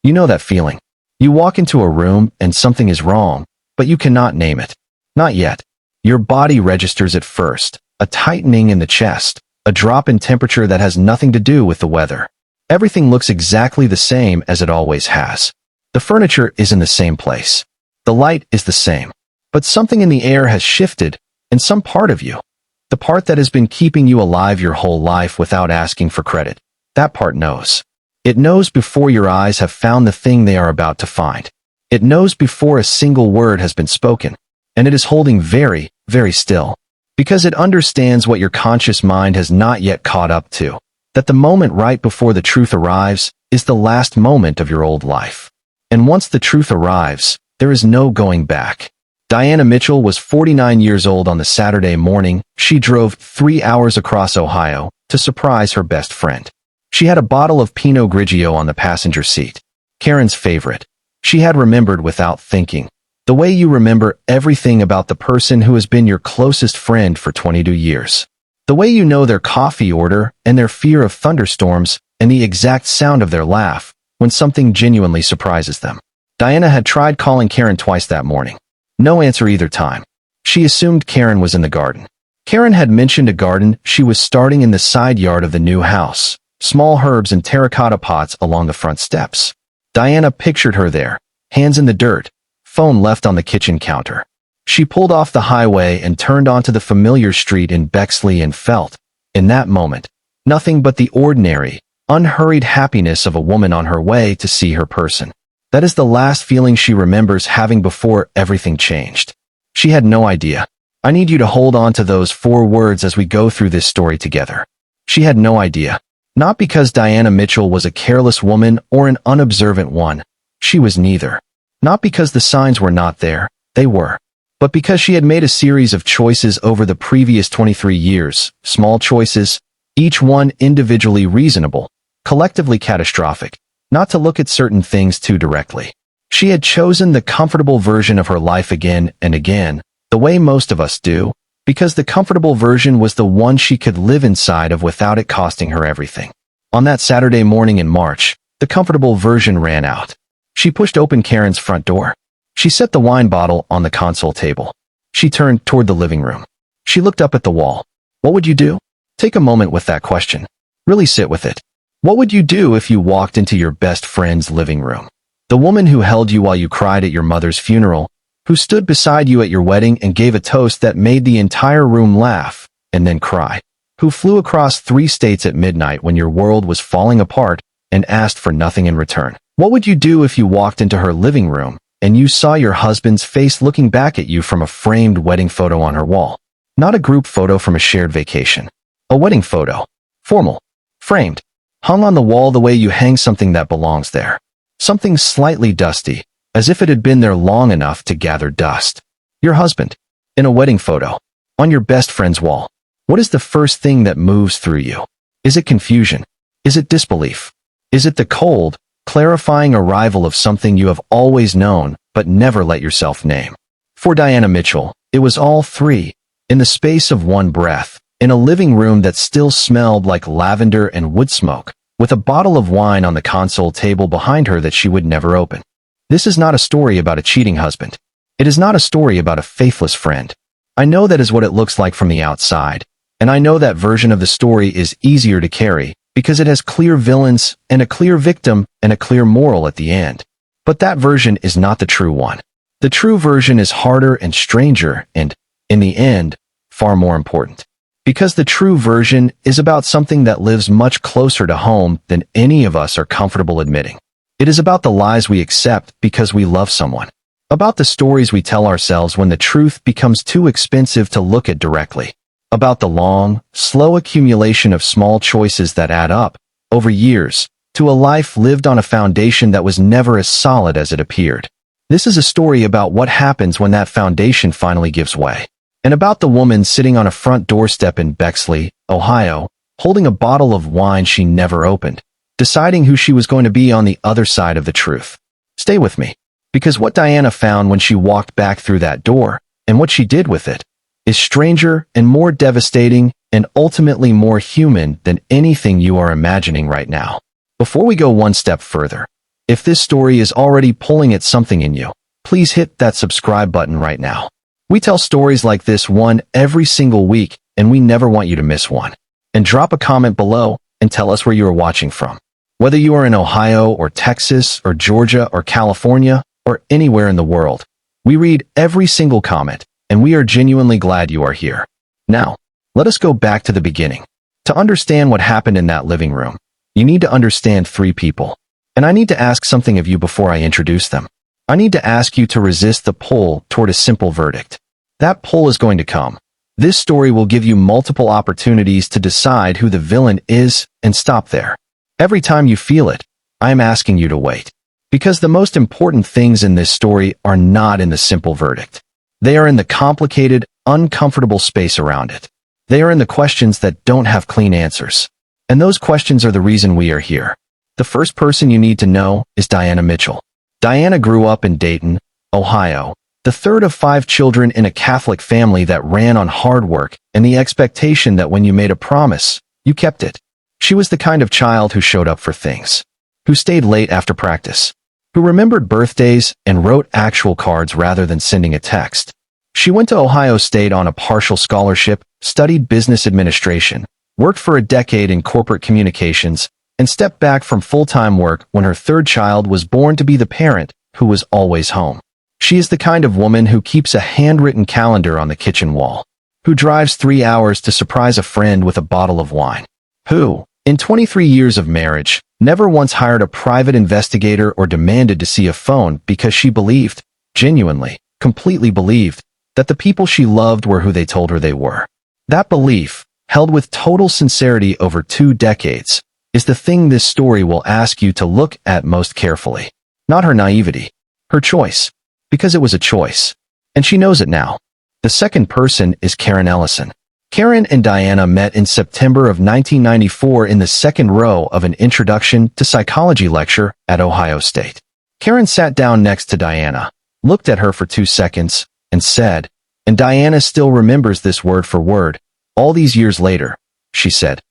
You know that feeling. You walk into a room and something is wrong, but you cannot name it. Not yet. Your body registers it first, a tightening in the chest, a drop in temperature that has nothing to do with the weather. Everything looks exactly the same as it always has. The furniture is in the same place. The light is the same. But something in the air has shifted, and some part of you, the part that has been keeping you alive your whole life without asking for credit, that part knows. It knows before your eyes have found the thing they are about to find. It knows before a single word has been spoken, and it is holding very, very still, because it understands what your conscious mind has not yet caught up to, that the moment right before the truth arrives is the last moment of your old life. And once the truth arrives, there is no going back. Diana Mitchell was 49 years old on the Saturday morning. She drove 3 hours across Ohio to surprise her best friend. She had a bottle of Pinot Grigio on the passenger seat, Karen's favorite. She had remembered without thinking, the way you remember everything about the person who has been your closest friend for 22 years. The way you know their coffee order and their fear of thunderstorms and the exact sound of their laugh when something genuinely surprises them. Diana had tried calling Karen twice that morning. No answer either time. She assumed Karen was in the garden. Karen had mentioned a garden she was starting in the side yard of the new house, small herbs and terracotta pots along the front steps. Diana pictured her there, hands in the dirt, phone left on the kitchen counter. She pulled off the highway and turned onto the familiar street in Bexley and felt, in that moment, nothing but the ordinary, unhurried happiness of a woman on her way to see her person. That is the last feeling she remembers having before everything changed. She had no idea. I need you to hold on to those 4 words as we go through this story together. She had no idea. Not because Diana Mitchell was a careless woman or an unobservant one. She was neither. Not because the signs were not there, they were. But because she had made a series of choices over the previous 23 years, small choices, each one individually reasonable, collectively catastrophic, not to look at certain things too directly. She had chosen the comfortable version of her life again and again, the way most of us do, because the comfortable version was the one she could live inside of without it costing her everything. On that Saturday morning in March, the comfortable version ran out. She pushed open Karen's front door. She set the wine bottle on the console table. She turned toward the living room. She looked up at the wall. What would you do? Take a moment with that question. Really sit with it. What would you do if you walked into your best friend's living room? The woman who held you while you cried at your mother's funeral, who stood beside you at your wedding and gave a toast that made the entire room laugh and then cry, who flew across 3 states at midnight when your world was falling apart and asked for nothing in return. What would you do if you walked into her living room and you saw your husband's face looking back at you from a framed wedding photo on her wall? Not a group photo from a shared vacation. A wedding photo. Formal. Framed. Hung on the wall the way you hang something that belongs there. Something slightly dusty, as if it had been there long enough to gather dust. Your husband. In a wedding photo. On your best friend's wall. What is the first thing that moves through you? Is it confusion? Is it disbelief? Is it the cold, clarifying arrival of something you have always known but never let yourself name? For Diana Mitchell, it was all 3, in the space of one breath, in a living room that still smelled like lavender and wood smoke, with a bottle of wine on the console table behind her that she would never open. This is not a story about a cheating husband. It is not a story about a faithless friend. I know that is what it looks like from the outside, and I know that version of the story is easier to carry because it has clear villains and a clear victim and a clear moral at the end. But that version is not the true one. The true version is harder and stranger and, in the end, far more important. Because the true version is about something that lives much closer to home than any of us are comfortable admitting. It is about the lies we accept because we love someone. About the stories we tell ourselves when the truth becomes too expensive to look at directly. About the long, slow accumulation of small choices that add up, over years, to a life lived on a foundation that was never as solid as it appeared. This is a story about what happens when that foundation finally gives way. And about the woman sitting on a front doorstep in Bexley, Ohio, holding a bottle of wine she never opened, deciding who she was going to be on the other side of the truth. Stay with me, because what Diana found when she walked back through that door, and what she did with it, is stranger and more devastating and ultimately more human than anything you are imagining right now. Before we go one step further, If this story is already pulling at something in you, please hit that subscribe button right now. We tell stories like this one every single week, and we never want you to miss one. And drop a comment below and tell us where you are watching from. Whether you are in Ohio or Texas or Georgia or California or anywhere in the world, we read every single comment, and we are genuinely glad you are here. Now, let us go back to the beginning. To understand what happened in that living room, you need to understand three people. And I need to ask something of you before I introduce them. I need to ask you to resist the pull toward a simple verdict. That pull is going to come. This story will give you multiple opportunities to decide who the villain is and stop there. Every time you feel it, I am asking you to wait. Because the most important things in this story are not in the simple verdict. They are in the complicated, uncomfortable space around it. They are in the questions that don't have clean answers. And those questions are the reason we are here. The first person you need to know is Diana Mitchell. Diana grew up in Dayton, Ohio, the third of 5 children in a Catholic family that ran on hard work and the expectation that when you made a promise, you kept it. She was the kind of child who showed up for things, who stayed late after practice, who remembered birthdays and wrote actual cards rather than sending a text. She went to Ohio State on a partial scholarship, studied business administration, worked for a decade in corporate communications, and stepped back from full-time work when her third child was born to be the parent who was always home. She is the kind of woman who keeps a handwritten calendar on the kitchen wall, who drives 3 hours to surprise a friend with a bottle of wine, who, in 23 years of marriage, never once hired a private investigator or demanded to see a phone because she believed, genuinely, completely believed, that the people she loved were who they told her they were. That belief, held with total sincerity over 2 decades, is the thing this story will ask you to look at most carefully. Not her naivety, her choice, because it was a choice. And she knows it now. The second person is Karen Ellison. Karen and Diana met in September of 1994 in the second row of an Introduction to Psychology lecture at Ohio State. Karen sat down next to Diana, looked at her for 2 seconds, and said, and Diana still remembers this word for word, all these years later, she said,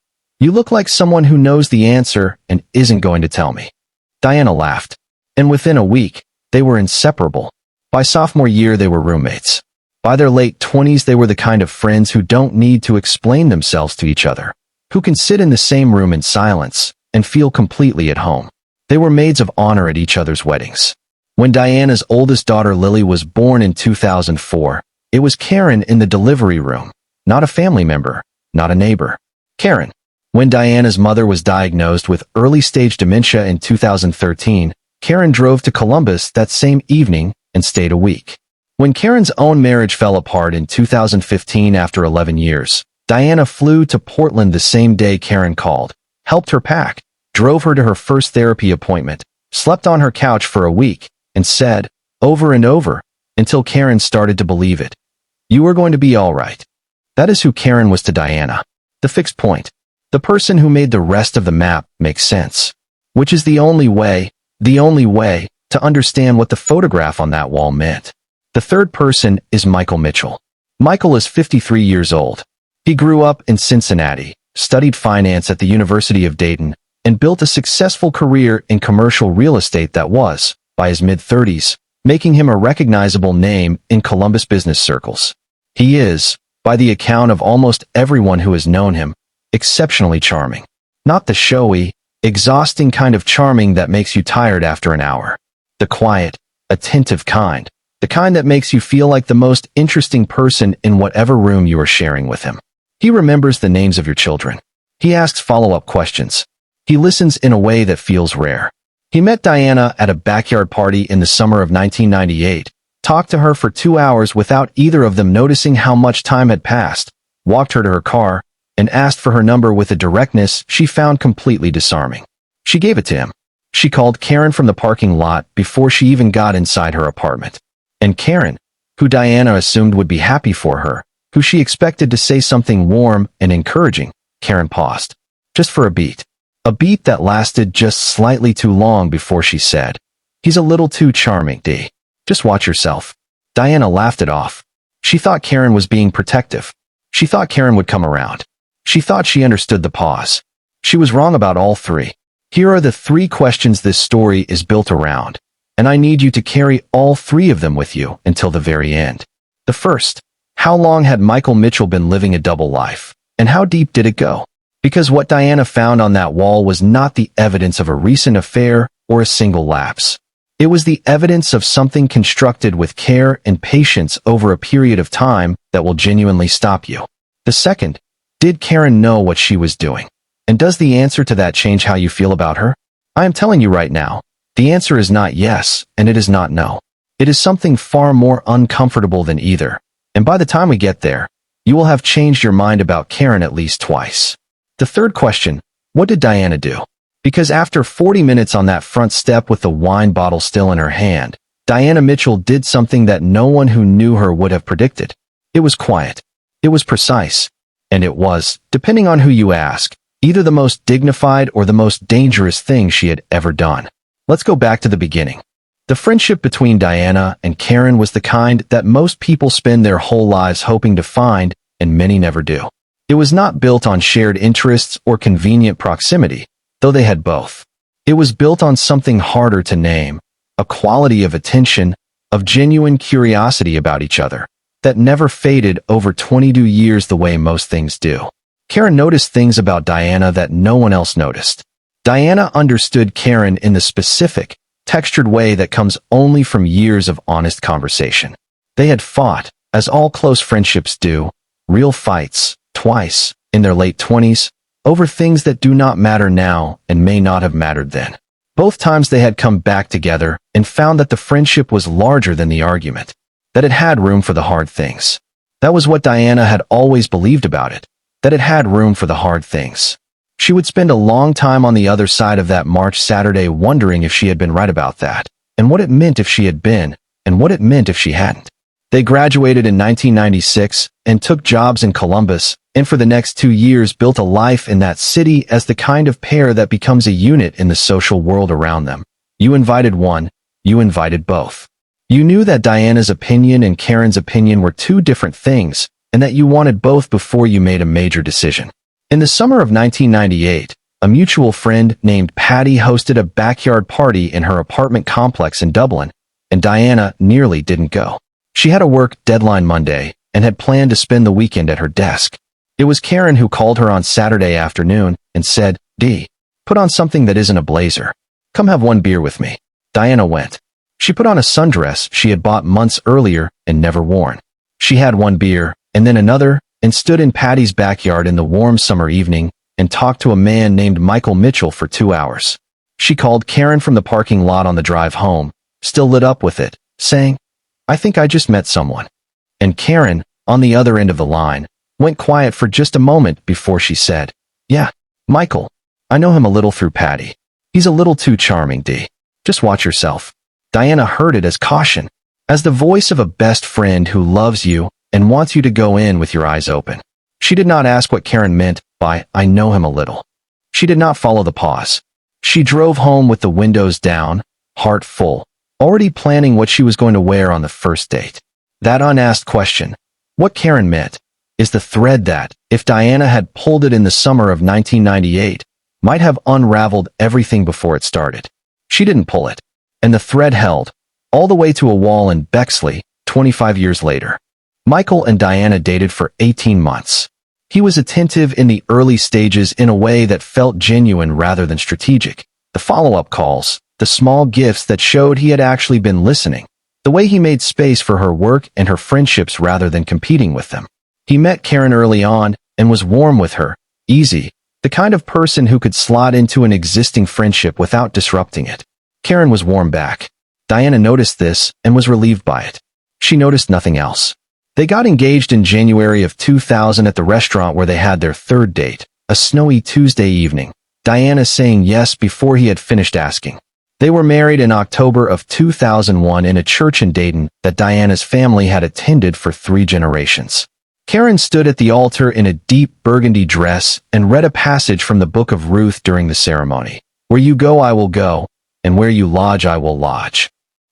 "You look like someone who knows the answer and isn't going to tell me." Diana laughed. And within a week, they were inseparable. By sophomore year, they were roommates. By their late 20s, they were the kind of friends who don't need to explain themselves to each other, who can sit in the same room in silence and feel completely at home. They were maids of honor at each other's weddings. When Diana's oldest daughter Lily was born in 2004, it was Karen in the delivery room, not a family member, not a neighbor. Karen. When Diana's mother was diagnosed with early-stage dementia in 2013, Karen drove to Columbus that same evening and stayed a week. When Karen's own marriage fell apart in 2015 after 11 years, Diana flew to Portland the same day Karen called, helped her pack, drove her to her first therapy appointment, slept on her couch for a week, and said, over and over, until Karen started to believe it, "You are going to be all right." That is who Karen was to Diana. The fixed point. The person who made the rest of the map make sense. Which is the only way to understand what the photograph on that wall meant. The third person is Michael Mitchell. Michael is 53 years old. He grew up in Cincinnati, studied finance at the University of Dayton, and built a successful career in commercial real estate that was, by his mid-30s, making him a recognizable name in Columbus business circles. He is, by the account of almost everyone who has known him, exceptionally charming. Not the showy, exhausting kind of charming that makes you tired after an hour. The quiet, attentive kind. The kind that makes you feel like the most interesting person in whatever room you are sharing with him. He remembers the names of your children. He asks follow-up questions. He listens in a way that feels rare. He met Diana at a backyard party in the summer of 1998, talked to her for 2 hours without either of them noticing how much time had passed, walked her to her car, and asked for her number with a directness she found completely disarming. She gave it to him. She called Karen from the parking lot before she even got inside her apartment. And Karen, who Diana assumed would be happy for her, who she expected to say something warm and encouraging, Karen paused. Just for a beat. A beat that lasted just slightly too long before she said, "He's a little too charming, Dee. Just watch yourself." Diana laughed it off. She thought Karen was being protective. She thought Karen would come around. She thought she understood the pause. She was wrong about all three. Here are the 3 questions this story is built around, and I need you to carry all 3 of them with you until the very end. The first, how long had Michael Mitchell been living a double life, and how deep did it go? Because what Diana found on that wall was not the evidence of a recent affair or a single lapse. It was the evidence of something constructed with care and patience over a period of time that will genuinely stop you. The second, did Karen know what she was doing? And does the answer to that change how you feel about her? I am telling you right now, the answer is not yes, and it is not no. It is something far more uncomfortable than either, and by the time we get there, you will have changed your mind about Karen at least twice. The third question, what did Diana do? Because after 40 minutes on that front step with the wine bottle still in her hand, Diana Mitchell did something that no one who knew her would have predicted. It was quiet. It was precise. And it was, depending on who you ask, either the most dignified or the most dangerous thing she had ever done. Let's go back to the beginning. The friendship between Diana and Karen was the kind that most people spend their whole lives hoping to find, and many never do. It was not built on shared interests or convenient proximity, though they had both. It was built on something harder to name, a quality of attention, of genuine curiosity about each other, that never faded over 22 years the way most things do. Karen noticed things about Diana that no one else noticed. Diana understood Karen in the specific, textured way that comes only from years of honest conversation. They had fought, as all close friendships do, real fights, twice, in their late 20s, over things that do not matter now and may not have mattered then. Both times they had come back together and found that the friendship was larger than the argument, that it had room for the hard things. That was what Diana had always believed about it, that it had room for the hard things. She would spend a long time on the other side of that March Saturday wondering if she had been right about that, and what it meant if she had been, and what it meant if she hadn't. They graduated in 1996 and took jobs in Columbus, and for the next 2 years built a life in that city as the kind of pair that becomes a unit in the social world around them. You invited one, you invited both. You knew that Diana's opinion and Karen's opinion were 2 different things, and that you wanted both before you made a major decision. In the summer of 1998, a mutual friend named Patty hosted a backyard party in her apartment complex in Dublin, and Diana nearly didn't go. She had a work deadline Monday and had planned to spend the weekend at her desk. It was Karen who called her on Saturday afternoon and said, "Dee, put on something that isn't a blazer. Come have one beer with me." Diana went. She put on a sundress she had bought months earlier and never worn. She had one beer, and then another, and stood in Patty's backyard in the warm summer evening and talked to a man named Michael Mitchell for 2 hours. She called Karen from the parking lot on the drive home, still lit up with it, saying, "I think I just met someone." And Karen, on the other end of the line, went quiet for just a moment before she said, "Yeah, Michael. I know him a little through Patty. He's a little too charming, Dee. Just watch yourself." Diana heard it as caution, as the voice of a best friend who loves you and wants you to go in with your eyes open. She did not ask what Karen meant by, "I know him a little." She did not follow the pause. She drove home with the windows down, heart full, already planning what she was going to wear on the first date. That unasked question, what Karen meant, is the thread that, if Diana had pulled it in the summer of 1998, might have unraveled everything before it started. She didn't pull it, and the thread held, all the way to a wall in Bexley, 25 years later. Michael and Diana dated for 18 months. He was attentive in the early stages in a way that felt genuine rather than strategic. The follow-up calls, the small gifts that showed he had actually been listening, the way he made space for her work and her friendships rather than competing with them. He met Karen early on and was warm with her, easy, the kind of person who could slot into an existing friendship without disrupting it. Karen was warm back. Diana noticed this and was relieved by it. She noticed nothing else. They got engaged in January of 2000 at the restaurant where they had their third date, a snowy Tuesday evening, Diana saying yes before he had finished asking. They were married in October of 2001 in a church in Dayton that Diana's family had attended for 3 generations. Karen stood at the altar in a deep burgundy dress and read a passage from the Book of Ruth during the ceremony. "Where you go, I will go, and where you lodge, I will lodge."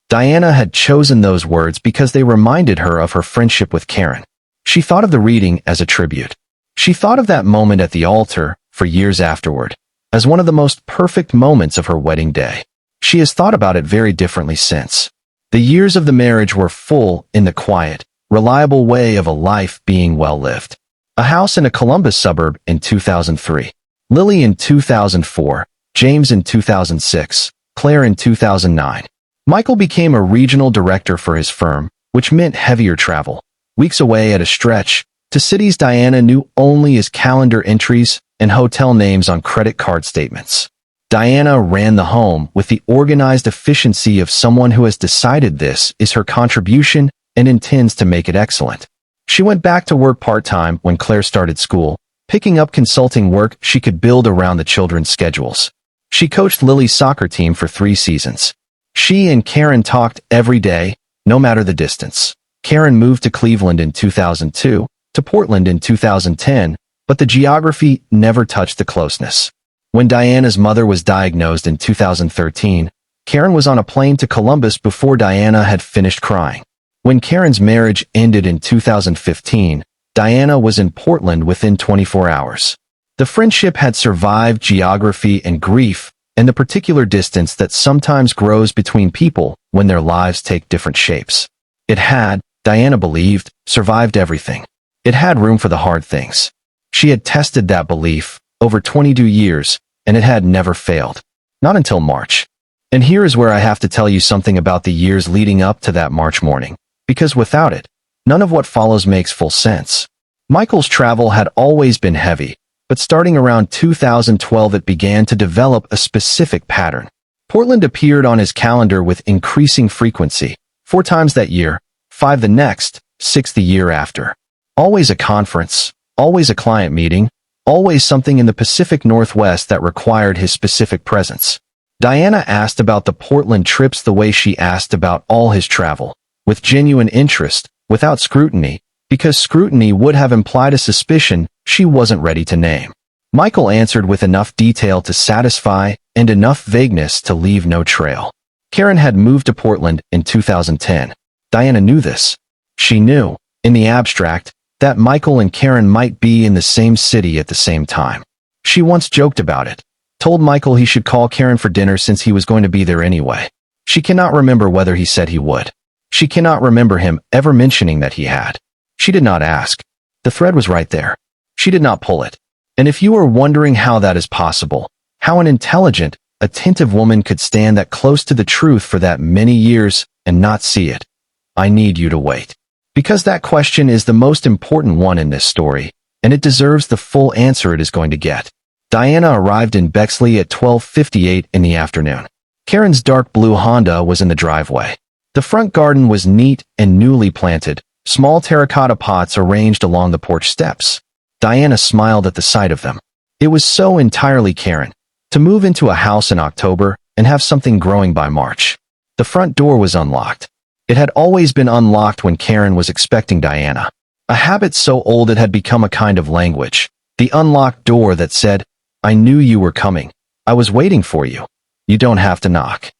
Diana had chosen those words because they reminded her of her friendship with Karen. She thought of the reading as a tribute. She thought of that moment at the altar for years afterward. as one of the most perfect moments of her wedding day. She has thought about it very differently since. The years of the marriage were full in the quiet, reliable way of a life being well lived. A house in a Columbus suburb in 2003. Lily in 2004. James in 2006. Claire in 2009. Michael became a regional director for his firm, which meant heavier travel. Weeks away at a stretch, to cities Diana knew only as calendar entries and hotel names on credit card statements. Diana ran the home with the organized efficiency of someone who has decided this is her contribution and intends to make it excellent. She went back to work part-time when Claire started school, picking up consulting work she could build around the children's schedules. She coached Lily's soccer team for 3 seasons. She and Karen talked every day, no matter the distance. Karen moved to Cleveland in 2002, to Portland in 2010, but the geography never touched the closeness. When Diana's mother was diagnosed in 2013, Karen was on a plane to Columbus before Diana had finished crying. When Karen's marriage ended in 2015, Diana was in Portland within 24 hours. The friendship had survived geography and grief, and the particular distance that sometimes grows between people when their lives take different shapes. It had, Diana believed, survived everything. It had room for the hard things. She had tested that belief over 22 years, and it had never failed. Not until March. And here is where I have to tell you something about the years leading up to that March morning, because without it, none of what follows makes full sense. Michael's travel had always been heavy, but starting around 2012 it began to develop a specific pattern. Portland appeared on his calendar with increasing frequency, 4 times that year, 5 the next, 6 the year after. Always a conference, always a client meeting, always something in the Pacific Northwest that required his specific presence. Diana asked about the Portland trips the way she asked about all his travel, with genuine interest, without scrutiny, because scrutiny would have implied a suspicion she wasn't ready to name. Michael answered with enough detail to satisfy and enough vagueness to leave no trail. Karen had moved to Portland in 2010. Diana knew this. She knew, in the abstract, that Michael and Karen might be in the same city at the same time. She once joked about it, told Michael he should call Karen for dinner since he was going to be there anyway. She cannot remember whether he said he would. She cannot remember him ever mentioning that he had. She did not ask. The thread was right there. She did not pull it. And if you are wondering how that is possible, how an intelligent, attentive woman could stand that close to the truth for that many years and not see it, I need you to wait. Because that question is the most important one in this story, and it deserves the full answer it is going to get. Diana arrived in Bexley at 12:58 in the afternoon. Karen's dark blue Honda was in the driveway. The front garden was neat and newly planted, small terracotta pots arranged along the porch steps. Diana smiled at the sight of them. It was so entirely Karen, to move into a house in October and have something growing by March. The front door was unlocked. It had always been unlocked when Karen was expecting Diana. A habit so old it had become a kind of language. The unlocked door that said, "I knew you were coming. I was waiting for you. You don't have to knock."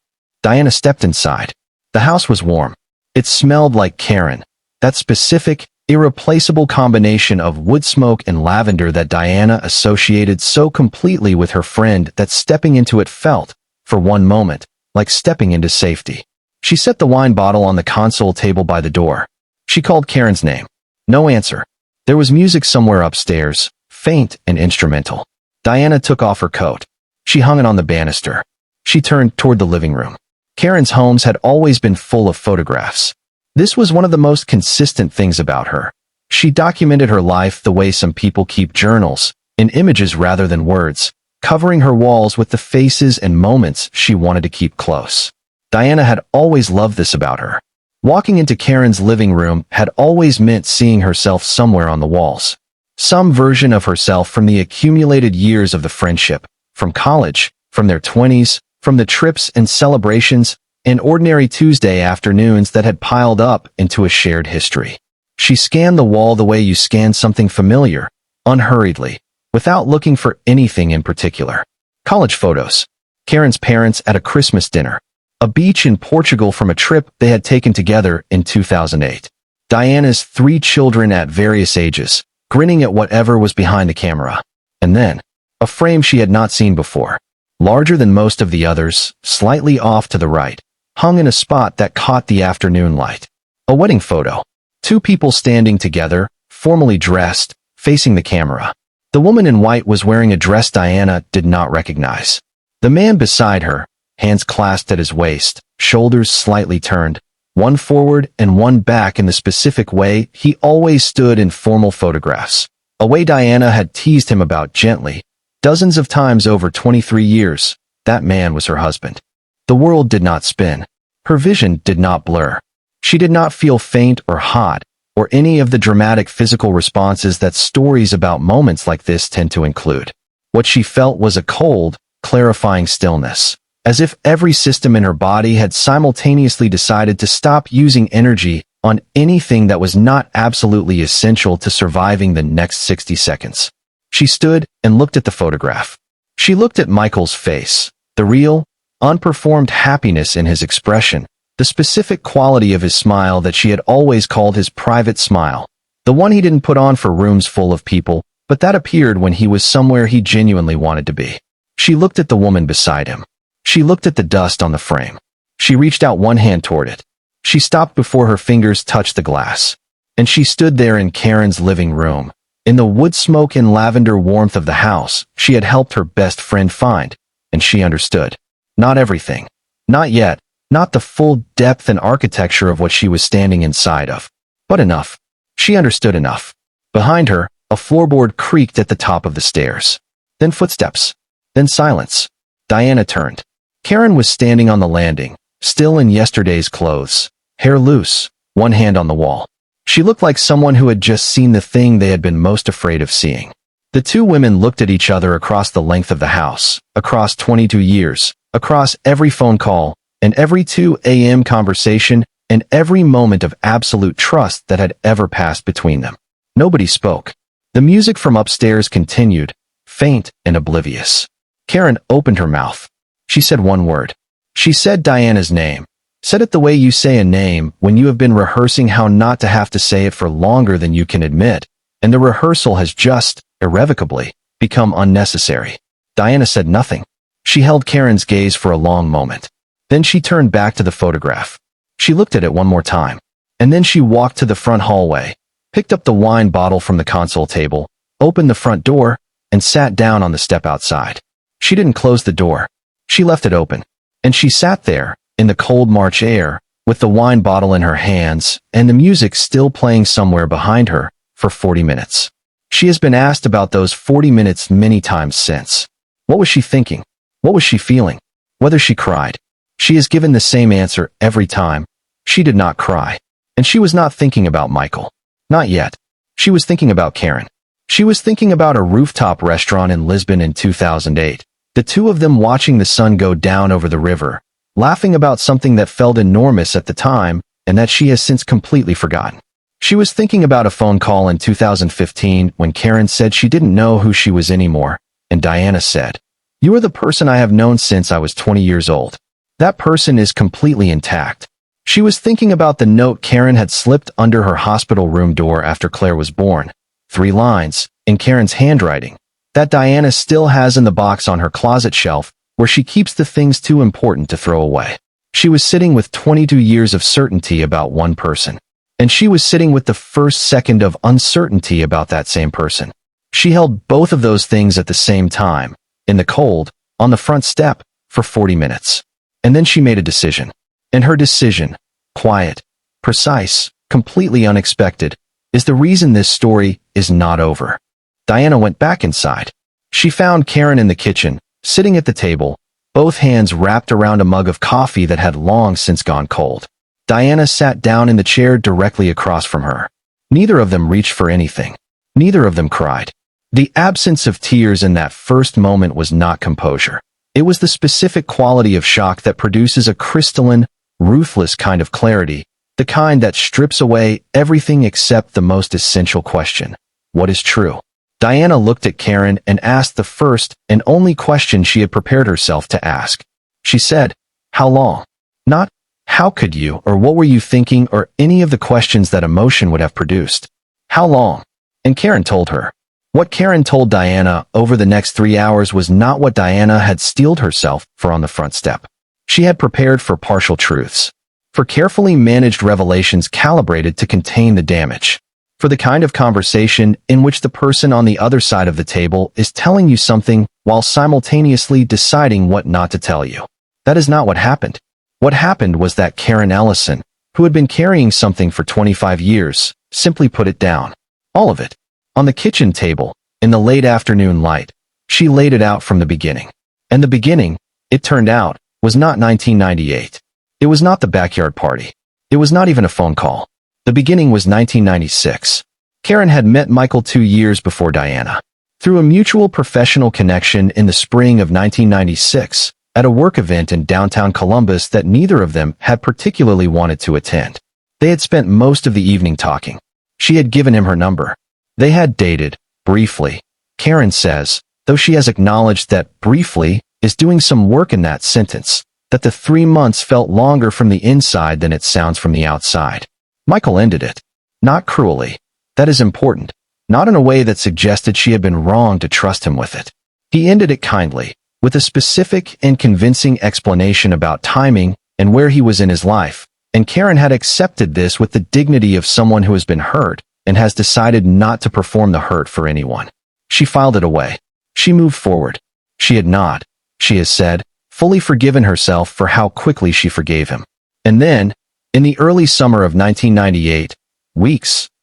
Diana stepped inside. The house was warm. It smelled like Karen, that specific, irreplaceable combination of wood smoke and lavender that Diana associated so completely with her friend that stepping into it felt, for one moment, like stepping into safety. She set the wine bottle on the console table by the door. She called Karen's name. No answer. There was music somewhere upstairs, faint and instrumental. Diana took off her coat. She hung it on the banister. She turned toward the living room. Karen's homes had always been full of photographs. This was one of the most consistent things about her. She documented her life the way some people keep journals, in images rather than words, covering her walls with the faces and moments she wanted to keep close. Diana had always loved this about her. Walking into Karen's living room had always meant seeing herself somewhere on the walls. Some version of herself from the accumulated years of the friendship, from college, from their 20s, from the trips and celebrations and ordinary Tuesday afternoons that had piled up into a shared history. She scanned the wall the way you scan something familiar, unhurriedly, without looking for anything in particular. College photos. Karen's parents at a Christmas dinner. A beach in Portugal from a trip they had taken together in 2008. Diana's 3 children at various ages, grinning at whatever was behind the camera. And then, a frame she had not seen before. Larger than most of the others, slightly off to the right, hung in a spot that caught the afternoon light. A wedding photo. Two people standing together, formally dressed, facing the camera. The woman in white was wearing a dress Diana did not recognize. The man beside her, hands clasped at his waist, shoulders slightly turned, one forward and one back in the specific way he always stood in formal photographs. A way Diana had teased him about gently, dozens of times over 23 years. That man was her husband. The world did not spin. Her vision did not blur. She did not feel faint or hot, or any of the dramatic physical responses that stories about moments like this tend to include. What she felt was a cold, clarifying stillness, as if every system in her body had simultaneously decided to stop using energy on anything that was not absolutely essential to surviving the next 60 seconds. She stood and looked at the photograph. She looked at Michael's face, the real, unperformed happiness in his expression, the specific quality of his smile that she had always called his private smile, the one he didn't put on for rooms full of people, but that appeared when he was somewhere he genuinely wanted to be. She looked at the woman beside him. She looked at the dust on the frame. She reached out one hand toward it. She stopped before her fingers touched the glass. And she stood there in Karen's living room, in the wood smoke and lavender warmth of the house she had helped her best friend find, and she understood. Not everything. Not yet. Not the full depth and architecture of what she was standing inside of. But enough. She understood enough. Behind her, a floorboard creaked at the top of the stairs. Then footsteps. Then silence. Diana turned. Karen was standing on the landing, still in yesterday's clothes, hair loose, one hand on the wall. She looked like someone who had just seen the thing they had been most afraid of seeing. The two women looked at each other across the length of the house, across 22 years, across every phone call, and every 2 a.m. conversation, and every moment of absolute trust that had ever passed between them. Nobody spoke. The music from upstairs continued, faint and oblivious. Karen opened her mouth. She said one word. She said Diana's name. Said it the way you say a name when you have been rehearsing how not to have to say it for longer than you can admit, and the rehearsal has just, irrevocably, become unnecessary. Diana said nothing. She held Karen's gaze for a long moment. Then she turned back to the photograph. She looked at it one more time. And then she walked to the front hallway, picked up the wine bottle from the console table, opened the front door, and sat down on the step outside. She didn't close the door. She left it open. And she sat there, in the cold March air, with the wine bottle in her hands and the music still playing somewhere behind her, for 40 minutes. She has been asked about those 40 minutes many times since. What was she thinking? What was she feeling? Whether she cried. She has given the same answer every time. She did not cry. And she was not thinking about Michael. Not yet. She was thinking about Karen. She was thinking about a rooftop restaurant in Lisbon in 2008. The two of them watching the sun go down over the river, laughing about something that felt enormous at the time and that she has since completely forgotten. She was thinking about a phone call in 2015 when Karen said she didn't know who she was anymore, and Diana said, "You are the person I have known since I was 20 years old." That person is completely intact. She was thinking about the note Karen had slipped under her hospital room door after Claire was born. 3 lines, in Karen's handwriting, that Diana still has in the box on her closet shelf where she keeps the things too important to throw away. She was sitting with 22 years of certainty about one person. And she was sitting with the first second of uncertainty about that same person. She held both of those things at the same time, in the cold, on the front step, for 40 minutes. And then she made a decision. And her decision, quiet, precise, completely unexpected, is the reason this story is not over. Diana went back inside. She found Karen in the kitchen, sitting at the table, both hands wrapped around a mug of coffee that had long since gone cold. Diana sat down in the chair directly across from her. Neither of them reached for anything. Neither of them cried. The absence of tears in that first moment was not composure. It was the specific quality of shock that produces a crystalline, ruthless kind of clarity, the kind that strips away everything except the most essential question: what is true? Diana looked at Karen and asked the first and only question she had prepared herself to ask. She said, "How long?" Not, "How could you?" or "What were you thinking?" or any of the questions that emotion would have produced. How long? And Karen told her. What Karen told Diana over the next 3 hours was not what Diana had steeled herself for on the front step. She had prepared for partial truths, for carefully managed revelations calibrated to contain the damage, for the kind of conversation in which the person on the other side of the table is telling you something while simultaneously deciding what not to tell you. That is not what happened. What happened was that Karen Ellison, who had been carrying something for 25 years, simply put it down. All of it. On the kitchen table, in the late afternoon light, she laid it out from the beginning. And the beginning, it turned out, was not 1998. It was not the backyard party. It was not even a phone call. The beginning was 1996. Karen had met Michael 2 years before Diana. Through a mutual professional connection in the spring of 1996, at a work event in downtown Columbus that neither of them had particularly wanted to attend. They had spent most of the evening talking. She had given him her number. They had dated, briefly. Karen says, though she has acknowledged that briefly is doing some work in that sentence, that the 3 months felt longer from the inside than it sounds from the outside. Michael ended it. Not cruelly. That is important. Not in a way that suggested she had been wrong to trust him with it. He ended it kindly, with a specific and convincing explanation about timing and where he was in his life, and Karen had accepted this with the dignity of someone who has been hurt and has decided not to perform the hurt for anyone. She filed it away. She moved forward. She had not, she has said, fully forgiven herself for how quickly she forgave him. And then, in the early summer of 1998,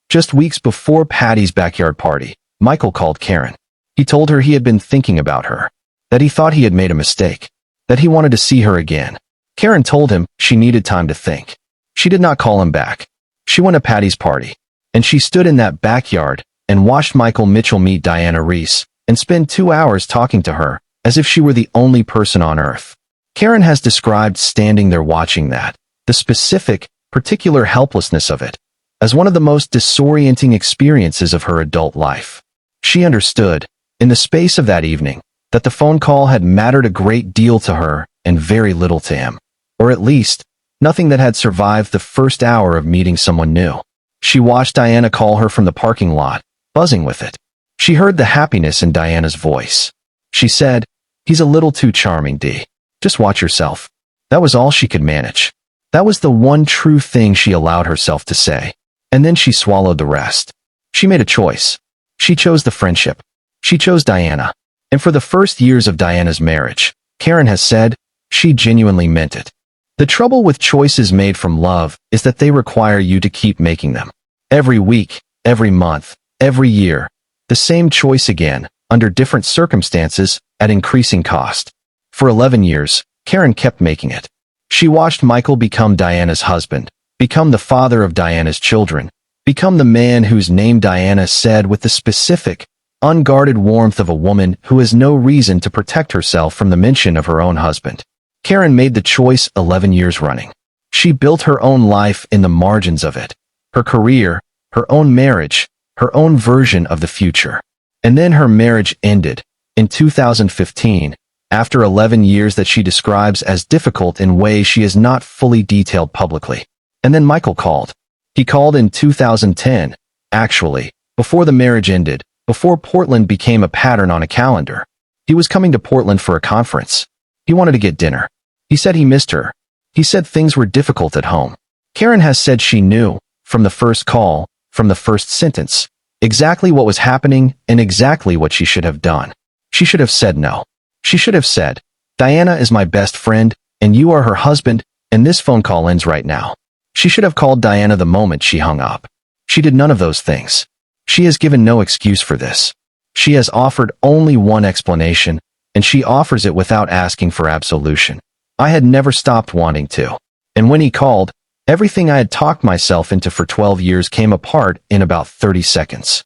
just weeks before Patty's backyard party, Michael called Karen. He told her he had been thinking about her, that he thought he had made a mistake, that he wanted to see her again. Karen told him she needed time to think. She did not call him back. She went to Patty's party, and she stood in that backyard and watched Michael Mitchell meet Diana Reese and spend 2 hours talking to her as if she were the only person on earth. Karen has described standing there watching that, the specific, particular helplessness of it, as one of the most disorienting experiences of her adult life. She understood, in the space of that evening, that the phone call had mattered a great deal to her and very little to him, or at least, nothing that had survived the first hour of meeting someone new. She watched Diana call her from the parking lot, buzzing with it. She heard the happiness in Diana's voice. She said, "He's a little too charming, Dee. Just watch yourself." That was all she could manage. That was the one true thing she allowed herself to say. And then she swallowed the rest. She made a choice. She chose the friendship. She chose Diana. And for the first years of Diana's marriage, Karen has said, she genuinely meant it. The trouble with choices made from love is that they require you to keep making them. Every week, every month, every year, the same choice again, under different circumstances, at increasing cost. For 11 years, Karen kept making it. She watched Michael become Diana's husband, become the father of Diana's children, become the man whose name Diana said with the specific, unguarded warmth of a woman who has no reason to protect herself from the mention of her own husband. Karen made the choice 11 years running. She built her own life in the margins of it, her career, her own marriage, her own version of the future. And then her marriage ended, in 2015, after 11 years that she describes as difficult in ways she has not fully detailed publicly. And then Michael called. He called in 2010, actually, before the marriage ended, before Portland became a pattern on a calendar. He was coming to Portland for a conference. He wanted to get dinner. He said he missed her. He said things were difficult at home. Karen has said she knew, from the first call, from the first sentence, exactly what was happening and exactly what she should have done. She should have said no. She should have said, "Diana is my best friend, and you are her husband, and this phone call ends right now." She should have called Diana the moment she hung up. She did none of those things. She has given no excuse for this. She has offered only one explanation, and she offers it without asking for absolution. I had never stopped wanting to. And when he called, everything I had talked myself into for 12 years came apart in about 30 seconds.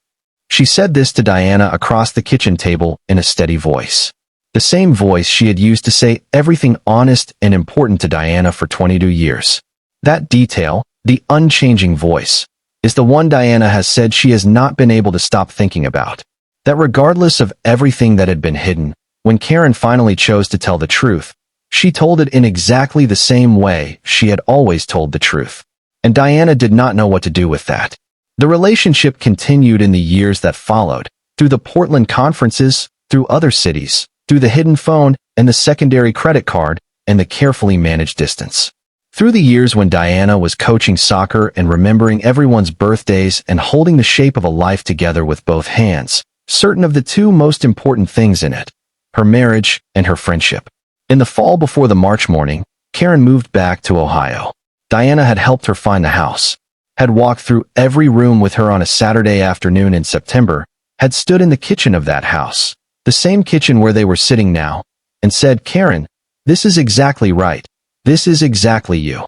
She said this to Diana across the kitchen table in a steady voice. The same voice she had used to say everything honest and important to Diana for 22 years. That detail, the unchanging voice, is the one Diana has said she has not been able to stop thinking about. That regardless of everything that had been hidden, when Karen finally chose to tell the truth, she told it in exactly the same way she had always told the truth. And Diana did not know what to do with that. The relationship continued in the years that followed, through the Portland conferences, through other cities, through the hidden phone and the secondary credit card and the carefully managed distance. Through the years when Diana was coaching soccer and remembering everyone's birthdays and holding the shape of a life together with both hands, certain of the two most important things in it, her marriage and her friendship. In the fall before the March morning, Karen moved back to Ohio. Diana had helped her find the house, had walked through every room with her on a Saturday afternoon in September, had stood in the kitchen of that house, the same kitchen where they were sitting now, and said, "Karen, this is exactly right. This is exactly you."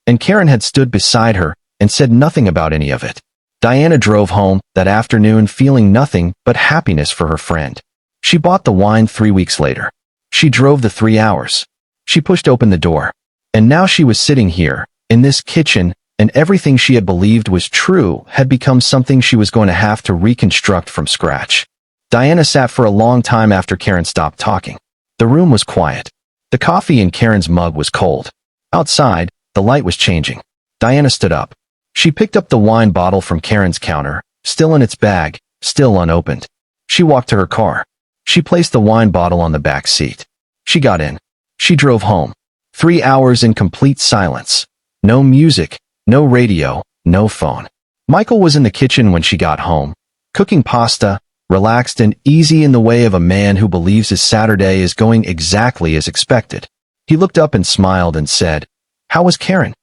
And Karen had stood beside her and said nothing about any of it. Diana drove home that afternoon feeling nothing but happiness for her friend. She bought the wine 3 weeks later. She drove the 3 hours. She pushed open the door. And now she was sitting here, in this kitchen, and everything she had believed was true had become something she was going to have to reconstruct from scratch. Diana sat for a long time after Karen stopped talking. The room was quiet. The coffee in Karen's mug was cold. Outside, the light was changing. Diana stood up. She picked up the wine bottle from Karen's counter, still in its bag, still unopened. She walked to her car. She placed the wine bottle on the back seat. She got in. She drove home. 3 hours in complete silence. No music, no radio, no phone. Michael was in the kitchen when she got home, cooking pasta, relaxed and easy in the way of a man who believes his Saturday is going exactly as expected. He looked up and smiled and said, "How was Karen?"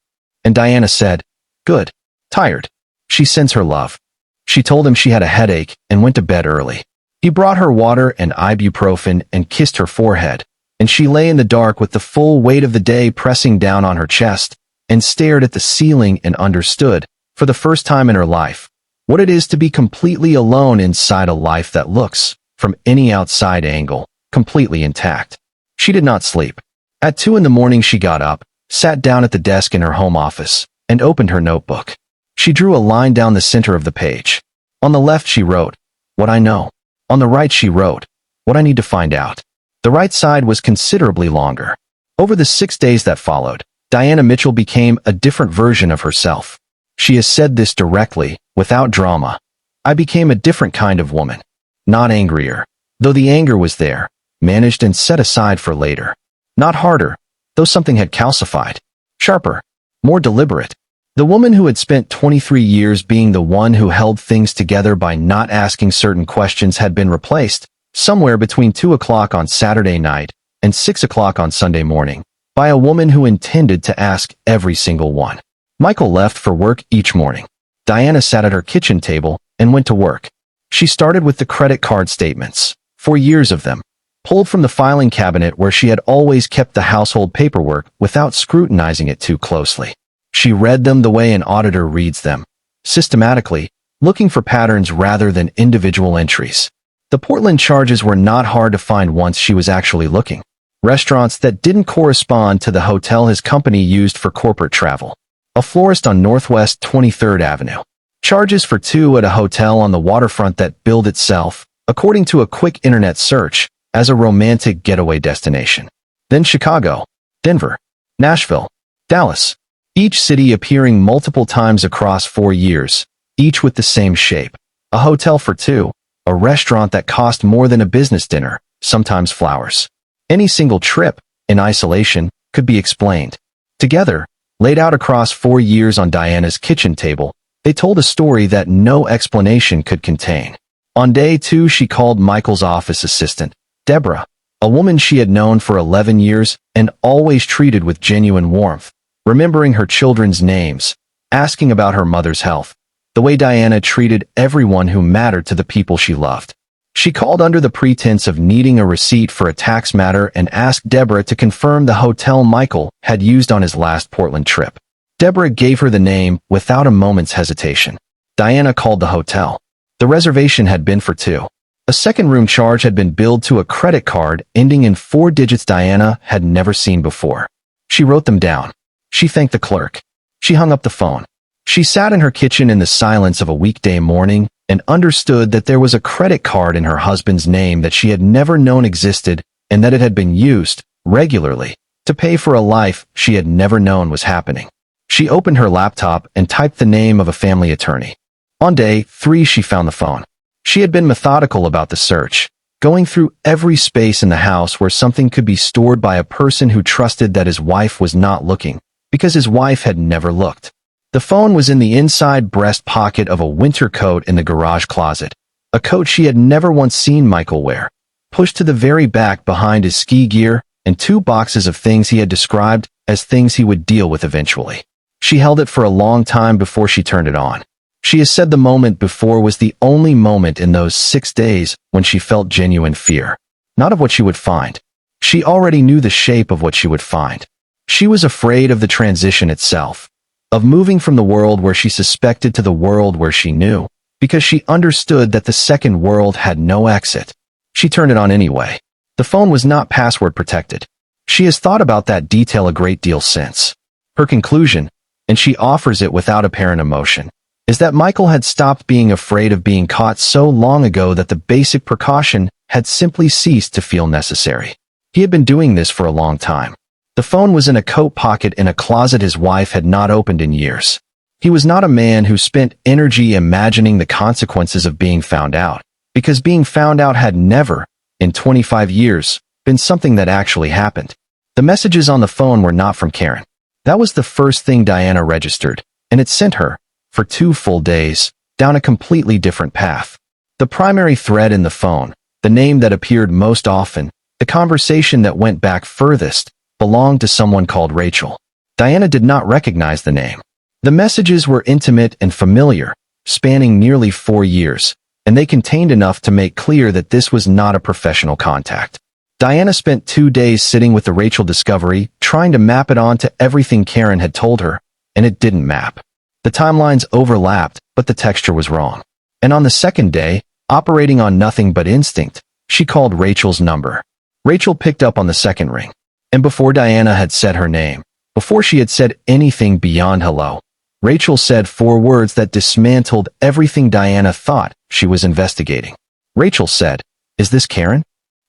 And Diana said, "Good. Tired. She sends her love." She told him she had a headache and went to bed early. He brought her water and ibuprofen and kissed her forehead, and she lay in the dark with the full weight of the day pressing down on her chest, and stared at the ceiling and understood, for the first time in her life, what it is to be completely alone inside a life that looks, from any outside angle, completely intact. She did not sleep. At 2 in the morning she got up, sat down at the desk in her home office, and opened her notebook. She drew a line down the center of the page. On the left she wrote, "What I know." On the right she wrote, "What I need to find out." The right side was considerably longer. Over the 6 days that followed, Diana Mitchell became a different version of herself. She has said this directly, without drama. "I became a different kind of woman. Not angrier, though the anger was there, managed and set aside for later. Not harder, though something had calcified. Sharper, more deliberate. The woman who had spent 23 years being the one who held things together by not asking certain questions had been replaced, somewhere between 2 o'clock on Saturday night and 6 o'clock on Sunday morning, by a woman who intended to ask every single one." Michael left for work each morning. Diana sat at her kitchen table and went to work. She started with the credit card statements, 4 years of them, pulled from the filing cabinet where she had always kept the household paperwork without scrutinizing it too closely. She read them the way an auditor reads them, systematically, looking for patterns rather than individual entries. The Portland charges were not hard to find once she was actually looking. Restaurants that didn't correspond to the hotel his company used for corporate travel. A florist on Northwest 23rd Avenue. Charges for 2 at a hotel on the waterfront that billed itself, according to a quick internet search, as a romantic getaway destination. Then Chicago, Denver, Nashville, Dallas. Each city appearing multiple times across 4 years, each with the same shape. A hotel for 2, a restaurant that cost more than a business dinner, sometimes flowers. Any single trip, in isolation, could be explained. Together, laid out across 4 years on Diana's kitchen table, they told a story that no explanation could contain. On day 2 she called Michael's office assistant, Deborah, a woman she had known for 11 years and always treated with genuine warmth, remembering her children's names, asking about her mother's health, the way Diana treated everyone who mattered to the people she loved. She called under the pretense of needing a receipt for a tax matter and asked Deborah to confirm the hotel Michael had used on his last Portland trip. Deborah gave her the name without a moment's hesitation. Diana called the hotel. The reservation had been for 2. A second room charge had been billed to a credit card ending in 4 digits Diana had never seen before. She wrote them down. She thanked the clerk. She hung up the phone. She sat in her kitchen in the silence of a weekday morning and understood that there was a credit card in her husband's name that she had never known existed and that it had been used, regularly, to pay for a life she had never known was happening. She opened her laptop and typed the name of a family attorney. On day 3 she found the phone. She had been methodical about the search, going through every space in the house where something could be stored by a person who trusted that his wife was not looking, because his wife had never looked. The phone was in the inside breast pocket of a winter coat in the garage closet, a coat she had never once seen Michael wear, pushed to the very back behind his ski gear, and 2 boxes of things he had described as things he would deal with eventually. She held it for a long time before she turned it on. She has said the moment before was the only moment in those 6 days when she felt genuine fear. Not of what she would find. She already knew the shape of what she would find. She was afraid of the transition itself, of moving from the world where she suspected to the world where she knew, because she understood that the second world had no exit. She turned it on anyway. The phone was not password protected. She has thought about that detail a great deal since. Her conclusion, and she offers it without apparent emotion, is that Michael had stopped being afraid of being caught so long ago that the basic precaution had simply ceased to feel necessary. He had been doing this for a long time. The phone was in a coat pocket in a closet his wife had not opened in years. He was not a man who spent energy imagining the consequences of being found out, because being found out had never, in 25 years, been something that actually happened. The messages on the phone were not from Karen. That was the first thing Diana registered, and it sent her, for 2 full days, down a completely different path. The primary thread in the phone, the name that appeared most often, the conversation that went back furthest, belonged to someone called Rachel. Diana did not recognize the name. The messages were intimate and familiar, spanning nearly 4 years, and they contained enough to make clear that this was not a professional contact. Diana spent 2 days sitting with the Rachel discovery, trying to map it onto everything Karen had told her, and it didn't map. The timelines overlapped, but the texture was wrong. And on the second day, operating on nothing but instinct, she called Rachel's number. Rachel picked up on the second ring. And before Diana had said her name, before she had said anything beyond hello, Rachel said 4 words that dismantled everything Diana thought she was investigating. Rachel said, "Is this Karen?"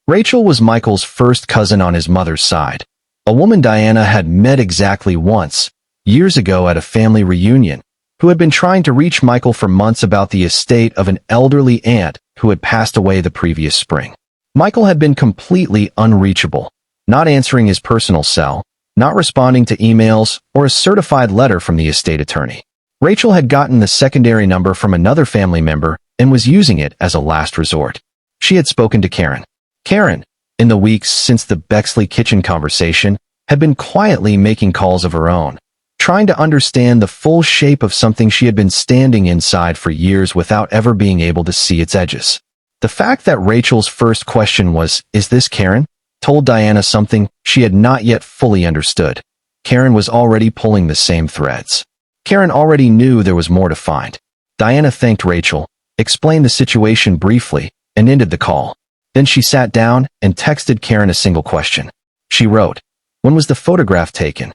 Rachel was Michael's first cousin on his mother's side, a woman Diana had met exactly once, years ago at a family reunion, who had been trying to reach Michael for months about the estate of an elderly aunt who had passed away the previous spring. Michael had been completely unreachable, not answering his personal cell, not responding to emails or a certified letter from the estate attorney. Rachel had gotten the secondary number from another family member and was using it as a last resort. She had spoken to Karen. Karen, in the weeks since the Bexley kitchen conversation, had been quietly making calls of her own, trying to understand the full shape of something she had been standing inside for years without ever being able to see its edges. The fact that Rachel's first question was, "Is this Karen?" told Diana something she had not yet fully understood. Karen was already pulling the same threads. Karen already knew there was more to find. Diana thanked Rachel, explained the situation briefly, and ended the call. Then she sat down and texted Karen a single question. She wrote, "When was the photograph taken?"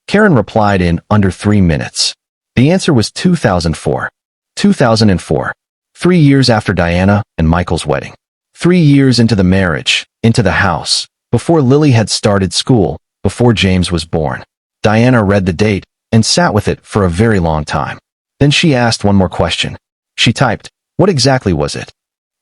Karen replied in under 3 minutes. The answer was 2004. 2004. 3 years after Diana and Michael's wedding. 3 years into the marriage, into the house, before Lily had started school, before James was born. Diana read the date and sat with it for a very long time. Then she asked one more question. She typed, "What exactly was it?"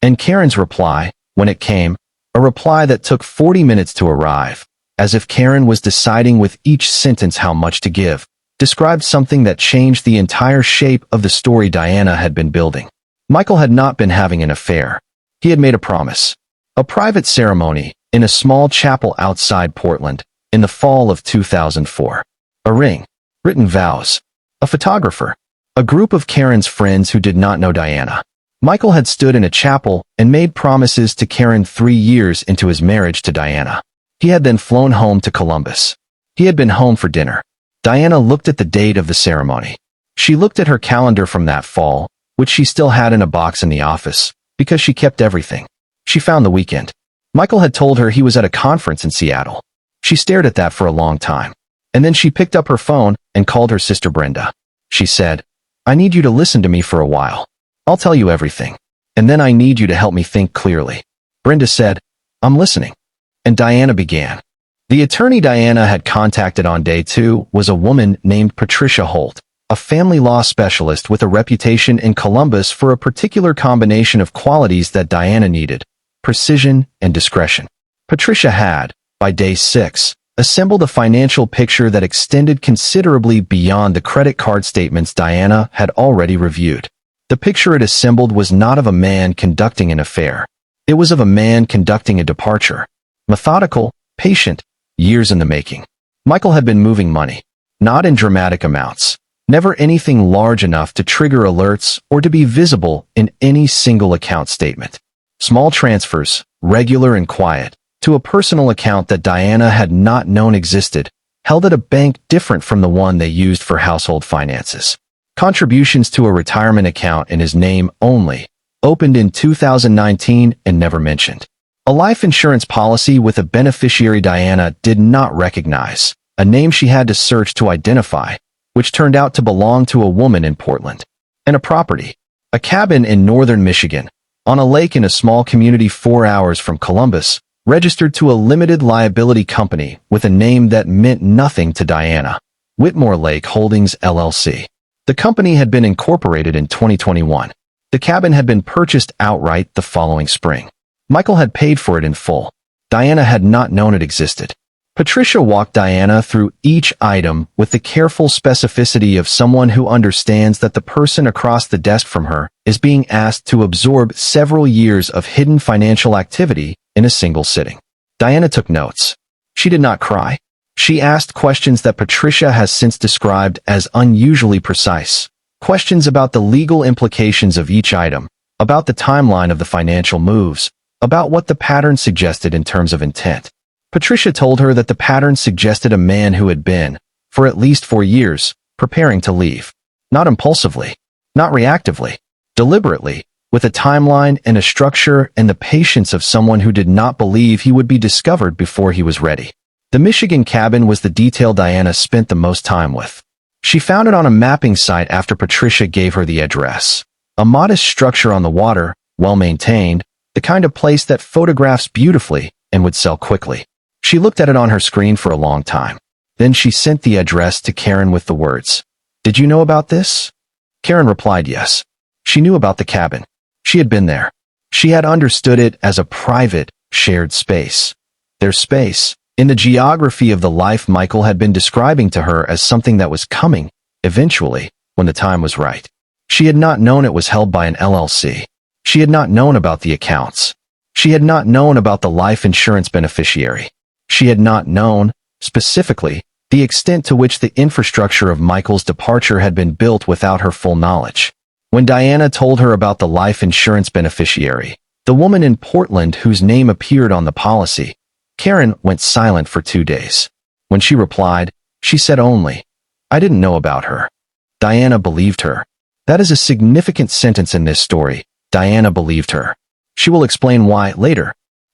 And Karen's reply, when it came, a reply that took 40 minutes to arrive, as if Karen was deciding with each sentence how much to give, described something that changed the entire shape of the story Diana had been building. Michael had not been having an affair. He had made a promise. A private ceremony in a small chapel outside Portland in the fall of 2004. A ring. Written vows. A photographer. A group of Karen's friends who did not know Diana. Michael had stood in a chapel and made promises to Karen 3 years into his marriage to Diana. He had then flown home to Columbus. He had been home for dinner. Diana looked at the date of the ceremony. She looked at her calendar from that fall, which she still had in a box in the office, because she kept everything. She found the weekend. Michael had told her he was at a conference in Seattle. She stared at that for a long time. And then she picked up her phone and called her sister Brenda. She said, "I need you to listen to me for a while. I'll tell you everything. And then I need you to help me think clearly." Brenda said, "I'm listening." And Diana began. The attorney Diana had contacted on day 2 was a woman named Patricia Holt, a family law specialist with a reputation in Columbus for a particular combination of qualities that Diana needed: precision and discretion. Patricia had, by day 6, assembled a financial picture that extended considerably beyond the credit card statements Diana had already reviewed. The picture it assembled was not of a man conducting an affair. It was of a man conducting a departure. Methodical, patient, years in the making. Michael had been moving money, not in dramatic amounts, never anything large enough to trigger alerts or to be visible in any single account statement. Small transfers, regular and quiet, to a personal account that Diana had not known existed, held at a bank different from the one they used for household finances. Contributions to a retirement account in his name only, opened in 2019 and never mentioned. A life insurance policy with a beneficiary Diana did not recognize, a name she had to search to identify, which turned out to belong to a woman in Portland. And a property, a cabin in northern Michigan, on a lake in a small community 4 hours from Columbus, registered to a limited liability company with a name that meant nothing to Diana: Whitmore Lake Holdings, LLC. The company had been incorporated in 2021. The cabin had been purchased outright the following spring. Michael had paid for it in full. Diana had not known it existed. Patricia walked Diana through each item with the careful specificity of someone who understands that the person across the desk from her is being asked to absorb several years of hidden financial activity in a single sitting. Diana took notes. She did not cry. She asked questions that Patricia has since described as unusually precise. Questions about the legal implications of each item, about the timeline of the financial moves, about what the pattern suggested in terms of intent. Patricia told her that the pattern suggested a man who had been, for at least 4 years, preparing to leave. Not impulsively, not reactively, deliberately, with a timeline and a structure and the patience of someone who did not believe he would be discovered before he was ready. The Michigan cabin was the detail Diana spent the most time with. She found it on a mapping site after Patricia gave her the address. A modest structure on the water, well-maintained, the kind of place that photographs beautifully and would sell quickly. She looked at it on her screen for a long time. Then she sent the address to Karen with the words, "Did you know about this?" Karen replied yes. She knew about the cabin. She had been there. She had understood it as a private, shared space. Their space, in the geography of the life Michael had been describing to her as something that was coming, eventually, when the time was right. She had not known it was held by an LLC. She had not known about the accounts. She had not known about the life insurance beneficiary. She had not known, specifically, the extent to which the infrastructure of Michael's departure had been built without her full knowledge. When Diana told her about the life insurance beneficiary, the woman in Portland whose name appeared on the policy, Karen went silent for 2 days. When she replied, she said only, "I didn't know about her." Diana believed her. That is a significant sentence in this story. Diana believed her. She will explain why later.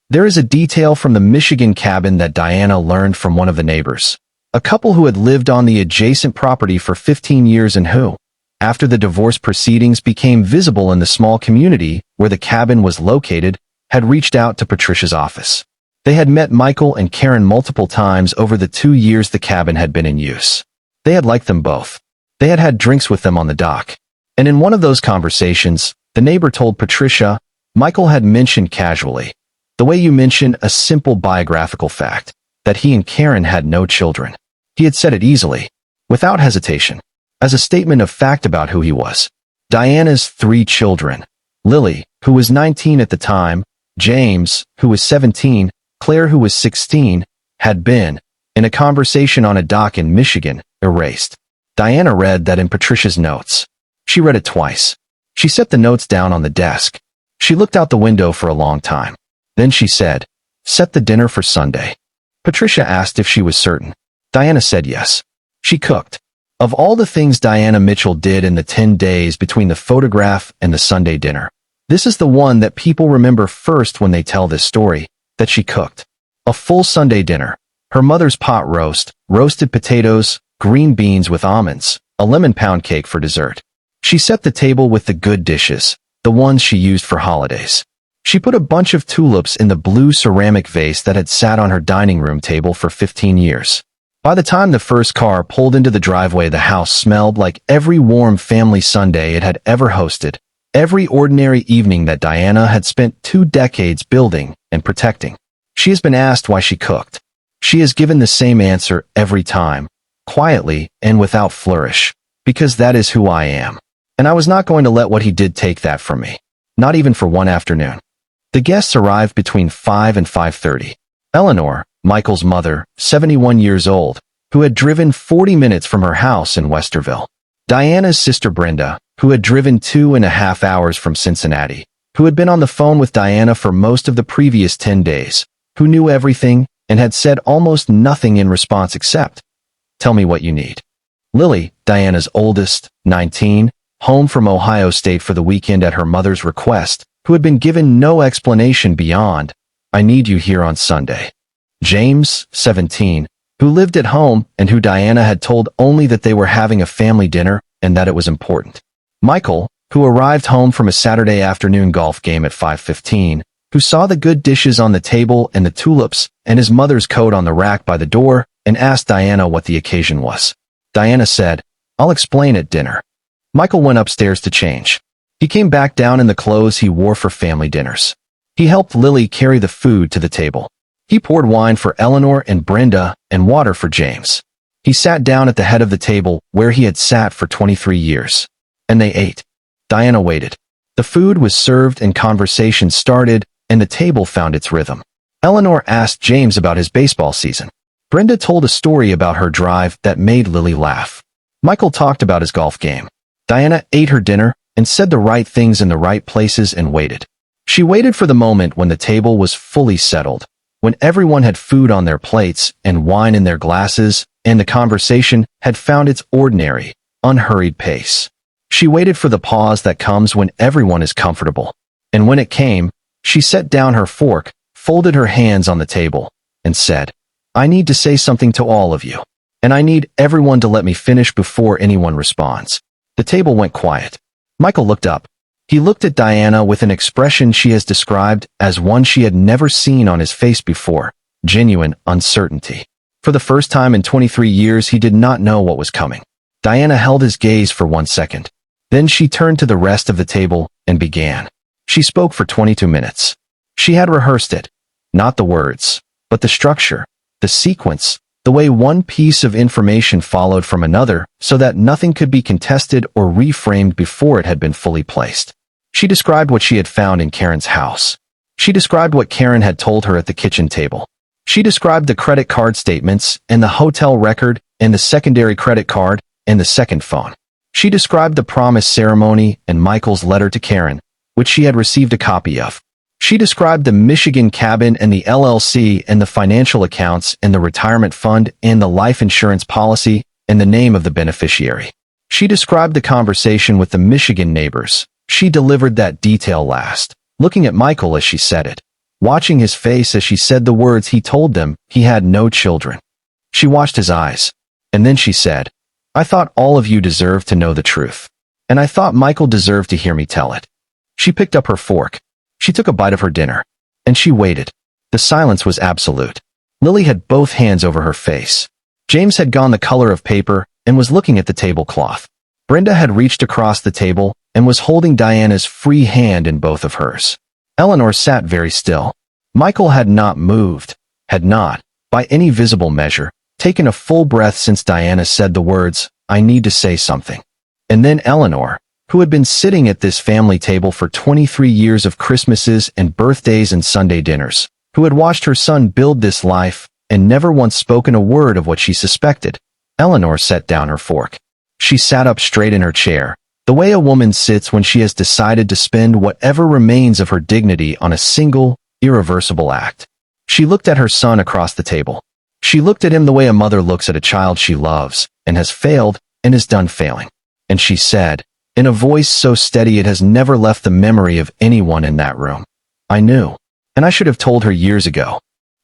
There is a detail from the Michigan cabin that Diana learned from one of the neighbors, a couple who had lived on the adjacent property for 15 years and who, after the divorce proceedings became visible in the small community where the cabin was located, had reached out to Patricia's office. They had met Michael and Karen multiple times over the 2 years the cabin had been in use. They had liked them both. They had had drinks with them on the dock. And in one of those conversations, the neighbor told Patricia, Michael had mentioned casually, the way you mention a simple biographical fact, that he and Karen had no children. He had said it easily, without hesitation, as a statement of fact about who he was. Diana's 3 children, Lily, who was 19 at the time, James, who was 17, Claire, who was 16, had been, in a conversation on a dock in Michigan, erased. Diana read that in Patricia's notes. She read it twice. She set the notes down on the desk. She looked out the window for a long time. Then she said, "Set the dinner for Sunday." Patricia asked if she was certain. Diana said yes. She cooked. Of all the things Diana Mitchell did in the 10 days between the photograph and the Sunday dinner, this is the one that people remember first when they tell this story, that she cooked. A full Sunday dinner. Her mother's pot roast, roasted potatoes, green beans with almonds, a lemon pound cake for dessert. She set the table with the good dishes, the ones she used for holidays. She put a bunch of tulips in the blue ceramic vase that had sat on her dining room table for 15 years. By the time the first car pulled into the driveway, the house smelled like every warm family Sunday it had ever hosted, every ordinary evening that Diana had spent 2 decades building and protecting. She has been asked why she cooked. She has given the same answer every time, quietly and without flourish, because that is who I am. And I was not going to let what he did take that from me, not even for one afternoon. The guests arrived between 5 and 5:30. Eleanor, Michael's mother, 71 years old, who had driven 40 minutes from her house in Westerville. Diana's sister Brenda, who had driven 2.5 hours from Cincinnati, who had been on the phone with Diana for most of the previous 10 days, who knew everything and had said almost nothing in response except, "Tell me what you need." Lily, Diana's oldest, 19, home from Ohio State for the weekend at her mother's request, who had been given no explanation beyond, "I need you here on Sunday." James, 17, who lived at home and who Diana had told only that they were having a family dinner and that it was important. Michael, who arrived home from a Saturday afternoon golf game at 5:15, who saw the good dishes on the table and the tulips and his mother's coat on the rack by the door and asked Diana what the occasion was. Diana said, "I'll explain at dinner." Michael went upstairs to change. He came back down in the clothes he wore for family dinners. He helped Lily carry the food to the table. He poured wine for Eleanor and Brenda and water for James. He sat down at the head of the table where he had sat for 23 years. And they ate. Diana waited. The food was served and conversation started, and the table found its rhythm. Eleanor asked James about his baseball season. Brenda told a story about her drive that made Lily laugh. Michael talked about his golf game. Diana ate her dinner and said the right things in the right places and waited. She waited for the moment when the table was fully settled, when everyone had food on their plates and wine in their glasses, and the conversation had found its ordinary, unhurried pace. She waited for the pause that comes when everyone is comfortable. And when it came, she set down her fork, folded her hands on the table, and said, "I need to say something to all of you. And I need everyone to let me finish before anyone responds." The table went quiet. Michael looked up. He looked at Diana with an expression she has described as one she had never seen on his face before, genuine uncertainty. For the first time in 23 years, he did not know what was coming. Diana held his gaze for 1 second. Then she turned to the rest of the table and began. She spoke for 22 minutes. She had rehearsed it, not the words, but the structure, the sequence, the way one piece of information followed from another so that nothing could be contested or reframed before it had been fully placed. She described what she had found in Karen's house. She described what Karen had told her at the kitchen table. She described the credit card statements and the hotel record and the secondary credit card and the second phone. She described the promise ceremony and Michael's letter to Karen, which she had received a copy of. She described the Michigan cabin and the LLC and the financial accounts and the retirement fund and the life insurance policy and the name of the beneficiary. She described the conversation with the Michigan neighbors. She delivered that detail last, looking at Michael as she said it, watching his face as she said the words he told them he had no children. She watched his eyes, and then she said, "I thought all of you deserved to know the truth, and I thought Michael deserved to hear me tell it." She picked up her fork. She took a bite of her dinner, and she waited. The silence was absolute. Lily had both hands over her face. James had gone the color of paper and was looking at the tablecloth. Brenda had reached across the table and was holding Diana's free hand in both of hers. Eleanor sat very still. Michael had not moved, had not, by any visible measure, taken a full breath since Diana said the words, "I need to say something." And then Eleanor, who had been sitting at this family table for 23 years of Christmases and birthdays and Sunday dinners, who had watched her son build this life and never once spoken a word of what she suspected. Eleanor set down her fork. She sat up straight in her chair, the way a woman sits when she has decided to spend whatever remains of her dignity on a single, irreversible act. She looked at her son across the table. She looked at him the way a mother looks at a child she loves and has failed and is done failing. And she said, in a voice so steady it has never left the memory of anyone in that room, "I knew, and I should have told her years ago."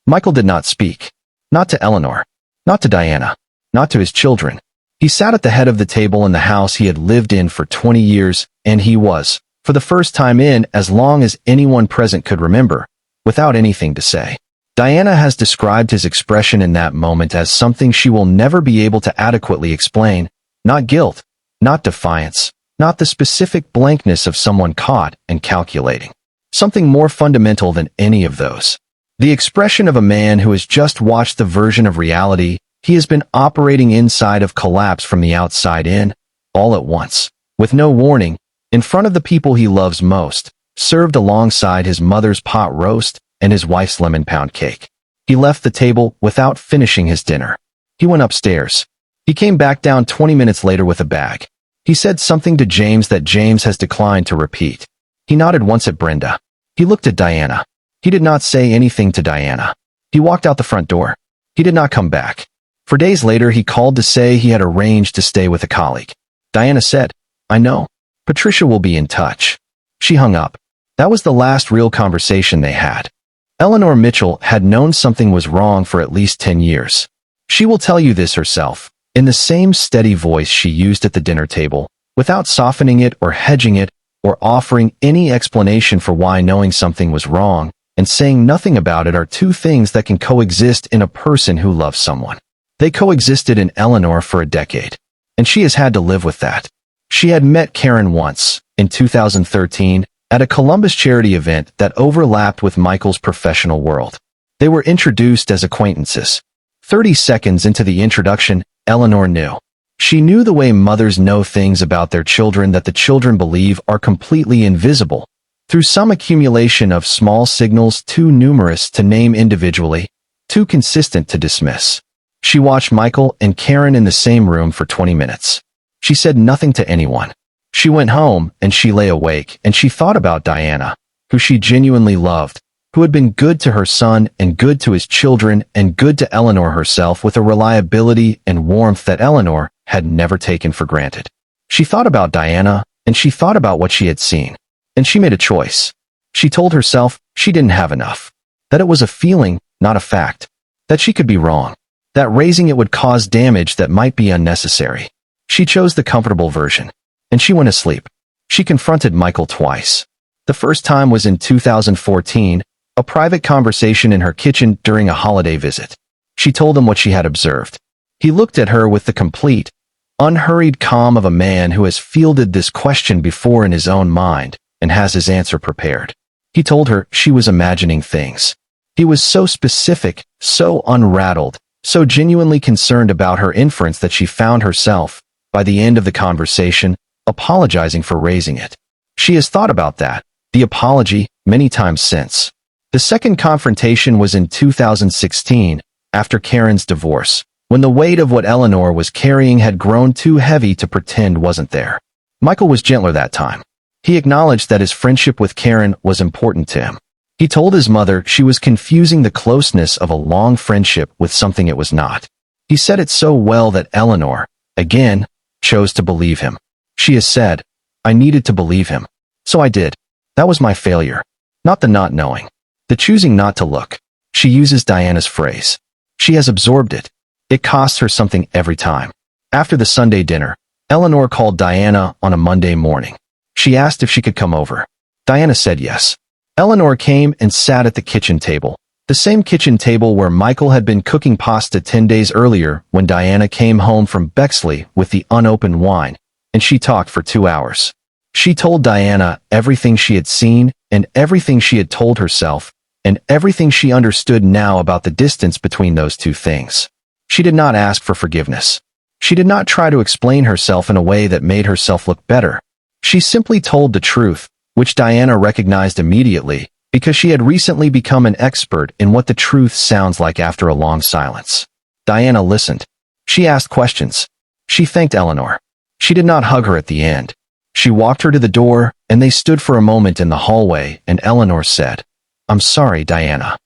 Michael did not speak. Not to Eleanor. Not to Diana. Not to his children. He sat at the head of the table in the house he had lived in for 20 years, and he was, for the first time in as long as anyone present could remember, without anything to say. Diana has described his expression in that moment as something she will never be able to adequately explain. Not guilt, not defiance, not the specific blankness of someone caught and calculating. Something more fundamental than any of those. The expression of a man who has just watched the version of reality he has been operating inside of collapse from the outside in, all at once, with no warning, in front of the people he loves most, served alongside his mother's pot roast and his wife's lemon pound cake. He left the table without finishing his dinner. He went upstairs. He came back down 20 minutes later with a bag. He said something to James that James has declined to repeat. He nodded once at Brenda. He looked at Diana. He did not say anything to Diana. He walked out the front door. He did not come back. For days later, he called to say he had arranged to stay with a colleague. Diana said, "I know. Patricia will be in touch." She hung up. That was the last real conversation they had. Eleanor Mitchell had known something was wrong for at least 10 years. She will tell you this herself, in the same steady voice she used at the dinner table, without softening it or hedging it, or offering any explanation for why knowing something was wrong and saying nothing about it are two things that can coexist in a person who loves someone. They coexisted in Eleanor for a decade, and she has had to live with that. She had met Karen once, in 2013, at a Columbus charity event that overlapped with Michael's professional world. They were introduced as acquaintances. 30 seconds into the introduction, Eleanor knew. She knew the way mothers know things about their children that the children believe are completely invisible, through some accumulation of small signals too numerous to name individually, too consistent to dismiss. She watched Michael and Karen in the same room for 20 minutes. She said nothing to anyone. She went home and she lay awake and she thought about Diana, who she genuinely loved, who had been good to her son and good to his children and good to Eleanor herself with a reliability and warmth that Eleanor had never taken for granted. She thought about Diana and she thought about what she had seen. And she made a choice. She told herself she didn't have enough. That it was a feeling, not a fact. That she could be wrong. That raising it would cause damage that might be unnecessary. She chose the comfortable version. And she went asleep. She confronted Michael twice. The first time was in 2014, a private conversation in her kitchen during a holiday visit. She told him what she had observed. He looked at her with the complete, unhurried calm of a man who has fielded this question before in his own mind and has his answer prepared. He told her she was imagining things. He was so specific, so unrattled, so genuinely concerned about her inference that she found herself, by the end of the conversation, apologizing for raising it. She has thought about that, the apology, many times since. The second confrontation was in 2016, after Karen's divorce, when the weight of what Eleanor was carrying had grown too heavy to pretend wasn't there. Michael was gentler that time. He acknowledged that his friendship with Karen was important to him. He told his mother she was confusing the closeness of a long friendship with something it was not. He said it so well that Eleanor, again, chose to believe him. She has said, "I needed to believe him. So I did. That was my failure. Not the not knowing. The choosing not to look." She uses Diana's phrase. She has absorbed it. It costs her something every time. After the Sunday dinner, Eleanor called Diana on a Monday morning. She asked if she could come over. Diana said yes. Eleanor came and sat at the kitchen table, the same kitchen table where Michael had been cooking pasta 10 days earlier when Diana came home from Bexley with the unopened wine, and she talked for 2 hours. She told Diana everything she had seen and everything she had told herself and everything she understood now about the distance between those two things. She did not ask for forgiveness. She did not try to explain herself in a way that made herself look better. She simply told the truth, which Diana recognized immediately because she had recently become an expert in what the truth sounds like after a long silence. Diana listened. She asked questions. She thanked Eleanor. She did not hug her at the end. She walked her to the door, and they stood for a moment in the hallway, and Eleanor said, "I'm sorry, Diana."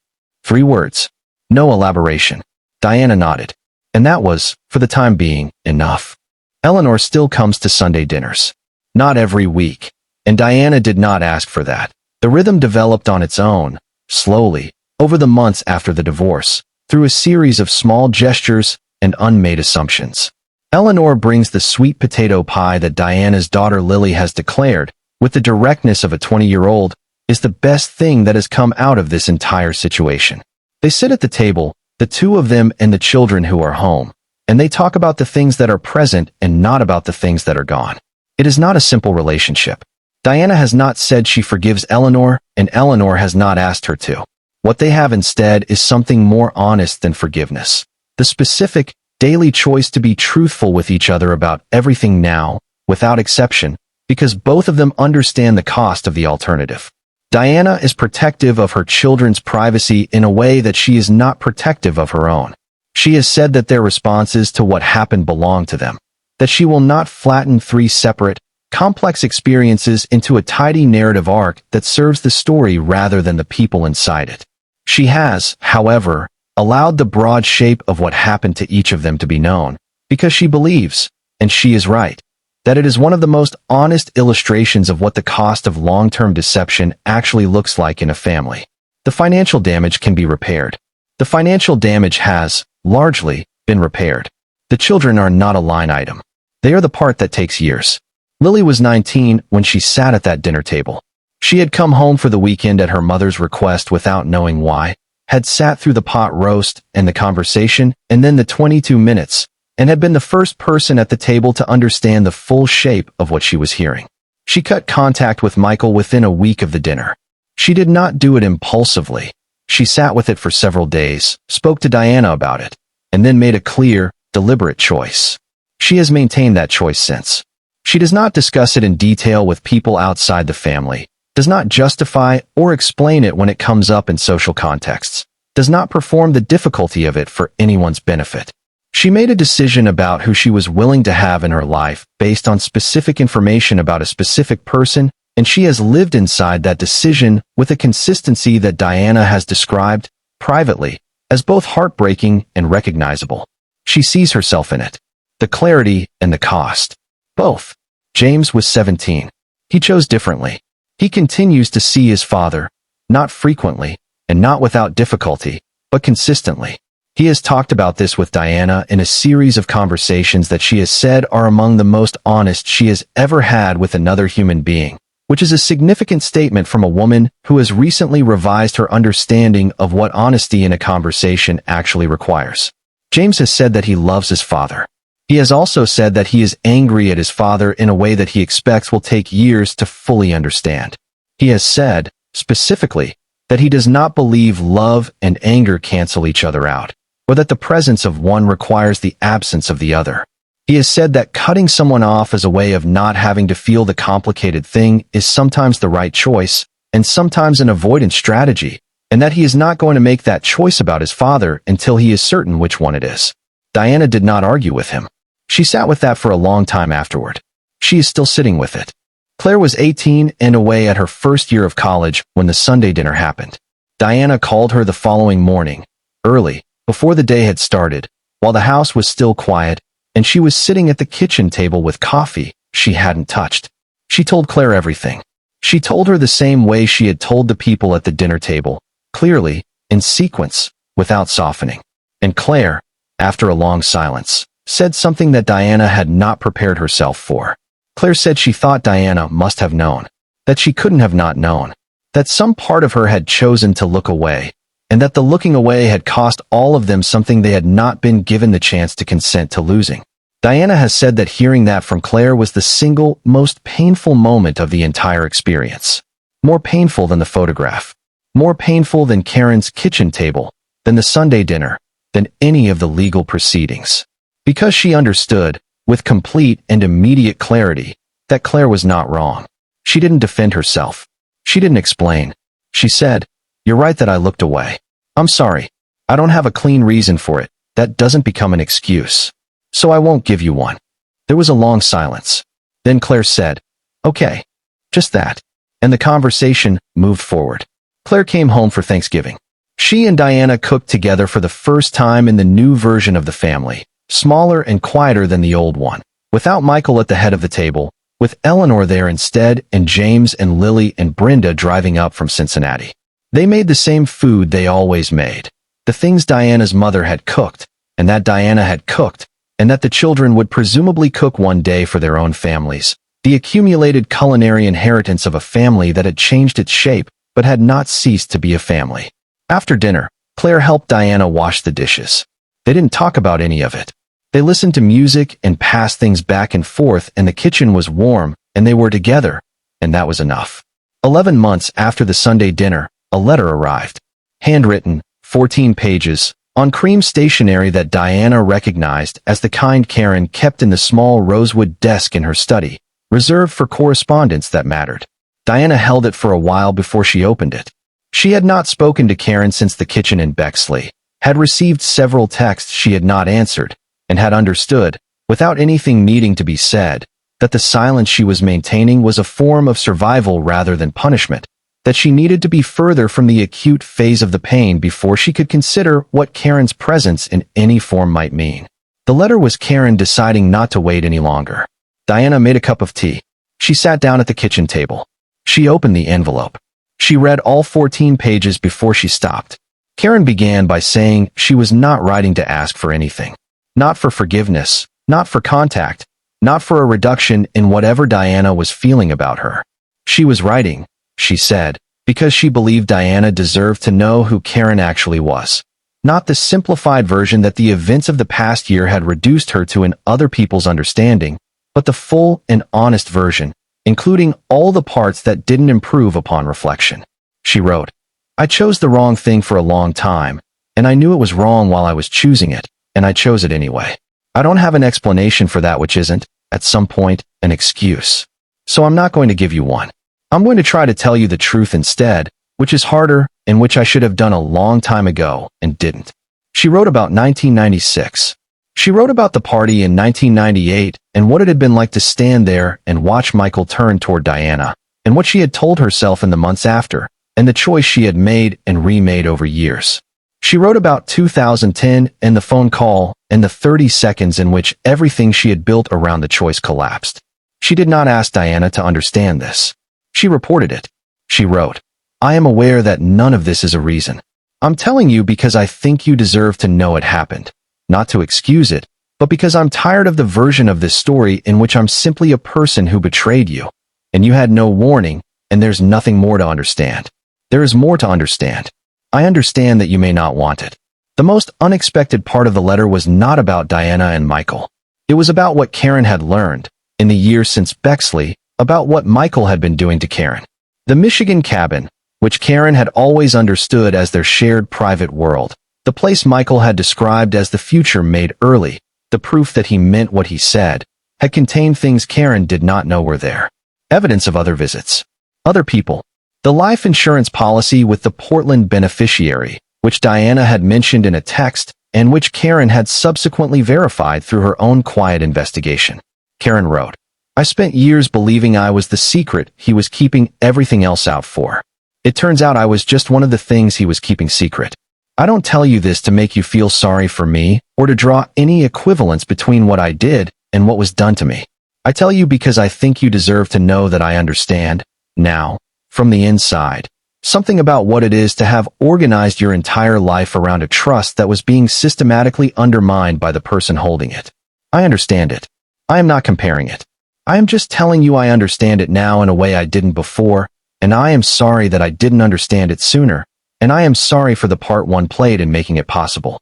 3 words. No elaboration. Diana nodded. And that was, for the time being, enough. Eleanor still comes to Sunday dinners. Not every week. And Diana did not ask for that. The rhythm developed on its own, slowly, over the months after the divorce, through a series of small gestures and unmade assumptions. Eleanor brings the sweet potato pie that Diana's daughter Lily has declared, with the directness of a 20-year-old, is the best thing that has come out of this entire situation. They sit at the table, the two of them and the children who are home, and they talk about the things that are present and not about the things that are gone. It is not a simple relationship. Diana has not said she forgives Eleanor, and Eleanor has not asked her to. What they have instead is something more honest than forgiveness. The specific, daily choice to be truthful with each other about everything now, without exception, because both of them understand the cost of the alternative. Diana is protective of her children's privacy in a way that she is not protective of her own. She has said that their responses to what happened belong to them, that she will not flatten three separate, complex experiences into a tidy narrative arc that serves the story rather than the people inside it. She has, however, allowed the broad shape of what happened to each of them to be known, because she believes, and she is right, that it is one of the most honest illustrations of what the cost of long-term deception actually looks like in a family. The financial damage can be repaired. The financial damage has, largely, been repaired. The children are not a line item. They are the part that takes years. Lily was 19 when she sat at that dinner table. She had come home for the weekend at her mother's request without knowing why, had sat through the pot roast and the conversation and then the 22 minutes, and had been the first person at the table to understand the full shape of what she was hearing. She cut contact with Michael within a week of the dinner. She did not do it impulsively. She sat with it for several days, spoke to Diana about it, and then made a clear, deliberate choice. She has maintained that choice since. She does not discuss it in detail with people outside the family, does not justify or explain it when it comes up in social contexts, does not perform the difficulty of it for anyone's benefit. She made a decision about who she was willing to have in her life based on specific information about a specific person, and she has lived inside that decision with a consistency that Diana has described, privately, as both heartbreaking and recognizable. She sees herself in it. The clarity and the cost. Both. James was 17. He chose differently. He continues to see his father, not frequently, and not without difficulty, but consistently. He has talked about this with Diana in a series of conversations that she has said are among the most honest she has ever had with another human being, which is a significant statement from a woman who has recently revised her understanding of what honesty in a conversation actually requires. James has said that he loves his father. He has also said that he is angry at his father in a way that he expects will take years to fully understand. He has said, specifically, that he does not believe love and anger cancel each other out, or that the presence of one requires the absence of the other. He has said that cutting someone off as a way of not having to feel the complicated thing is sometimes the right choice, and sometimes an avoidance strategy, and that he is not going to make that choice about his father until he is certain which one it is. Diana did not argue with him. She sat with that for a long time afterward. She is still sitting with it. Claire was 18 and away at her first year of college when the Sunday dinner happened. Diana called her the following morning, early, before the day had started, while the house was still quiet, and she was sitting at the kitchen table with coffee she hadn't touched. She told Claire everything. She told her the same way she had told the people at the dinner table, clearly, in sequence, without softening. And Claire, after a long silence, said something that Diana had not prepared herself for. Claire said she thought Diana must have known, that she couldn't have not known, that some part of her had chosen to look away, and that the looking away had cost all of them something they had not been given the chance to consent to losing. Diana has said that hearing that from Claire was the single most painful moment of the entire experience. More painful than the photograph. More painful than Karen's kitchen table, than the Sunday dinner, than any of the legal proceedings. Because she understood, with complete and immediate clarity, that Claire was not wrong. She didn't defend herself. She didn't explain. She said, "You're right that I looked away. I'm sorry. I don't have a clean reason for it. That doesn't become an excuse. So I won't give you one." There was a long silence. Then Claire said, "Okay. Just that." And the conversation moved forward. Claire came home for Thanksgiving. She and Diana cooked together for the first time in the new version of the family, smaller and quieter than the old one, without Michael at the head of the table, with Eleanor there instead and James and Lily and Brenda driving up from Cincinnati. They made the same food they always made, the things Diana's mother had cooked, and that Diana had cooked, and that the children would presumably cook one day for their own families, the accumulated culinary inheritance of a family that had changed its shape but had not ceased to be a family. After dinner, Claire helped Diana wash the dishes. They didn't talk about any of it. They listened to music and passed things back and forth, and the kitchen was warm, and they were together, and that was enough. 11 months after the Sunday dinner, a letter arrived. Handwritten, 14 pages, on cream stationery that Diana recognized as the kind Karen kept in the small rosewood desk in her study, reserved for correspondence that mattered. Diana held it for a while before she opened it. She had not spoken to Karen since the kitchen in Bexley, had received several texts she had not answered, and had understood, without anything needing to be said, that the silence she was maintaining was a form of survival rather than punishment, that she needed to be further from the acute phase of the pain before she could consider what Karen's presence in any form might mean. The letter was Karen deciding not to wait any longer. Diana made a cup of tea. She sat down at the kitchen table. She opened the envelope. She read all 14 pages before she stopped. Karen began by saying she was not writing to ask for anything. Not for forgiveness, not for contact, not for a reduction in whatever Diana was feeling about her. She was writing, she said, because she believed Diana deserved to know who Karen actually was. Not the simplified version that the events of the past year had reduced her to in other people's understanding, but the full and honest version, including all the parts that didn't improve upon reflection. She wrote, "I chose the wrong thing for a long time, and I knew it was wrong while I was choosing it, and I chose it anyway. I don't have an explanation for that which isn't, at some point, an excuse. So I'm not going to give you one. I'm going to try to tell you the truth instead, which is harder and which I should have done a long time ago and didn't." She wrote about 1996. She wrote about the party in 1998 and what it had been like to stand there and watch Michael turn toward Diana, and what she had told herself in the months after, and the choice she had made and remade over years. She wrote about 2010 and the phone call and the 30 seconds in which everything she had built around the choice collapsed. She did not ask Diana to understand this. She reported it. She wrote, "I am aware that none of this is a reason. I'm telling you because I think you deserve to know it happened. Not to excuse it, but because I'm tired of the version of this story in which I'm simply a person who betrayed you, and you had no warning, and there's nothing more to understand. There is more to understand. I understand that you may not want it." The most unexpected part of the letter was not about Diana and Michael. It was about what Karen had learned, in the years since Bexley, about what Michael had been doing to Karen. The Michigan cabin, which Karen had always understood as their shared private world, the place Michael had described as the future made early, the proof that he meant what he said, had contained things Karen did not know were there. Evidence of other visits. Other people. The life insurance policy with the Portland beneficiary, which Diana had mentioned in a text, and which Karen had subsequently verified through her own quiet investigation. Karen wrote, "I spent years believing I was the secret he was keeping everything else out for. It turns out I was just one of the things he was keeping secret. I don't tell you this to make you feel sorry for me or to draw any equivalence between what I did and what was done to me. I tell you because I think you deserve to know that I understand, now, from the inside, something about what it is to have organized your entire life around a trust that was being systematically undermined by the person holding it. I understand it. I am not comparing it. I am just telling you I understand it now in a way I didn't before, and I am sorry that I didn't understand it sooner, and I am sorry for the part one played in making it possible."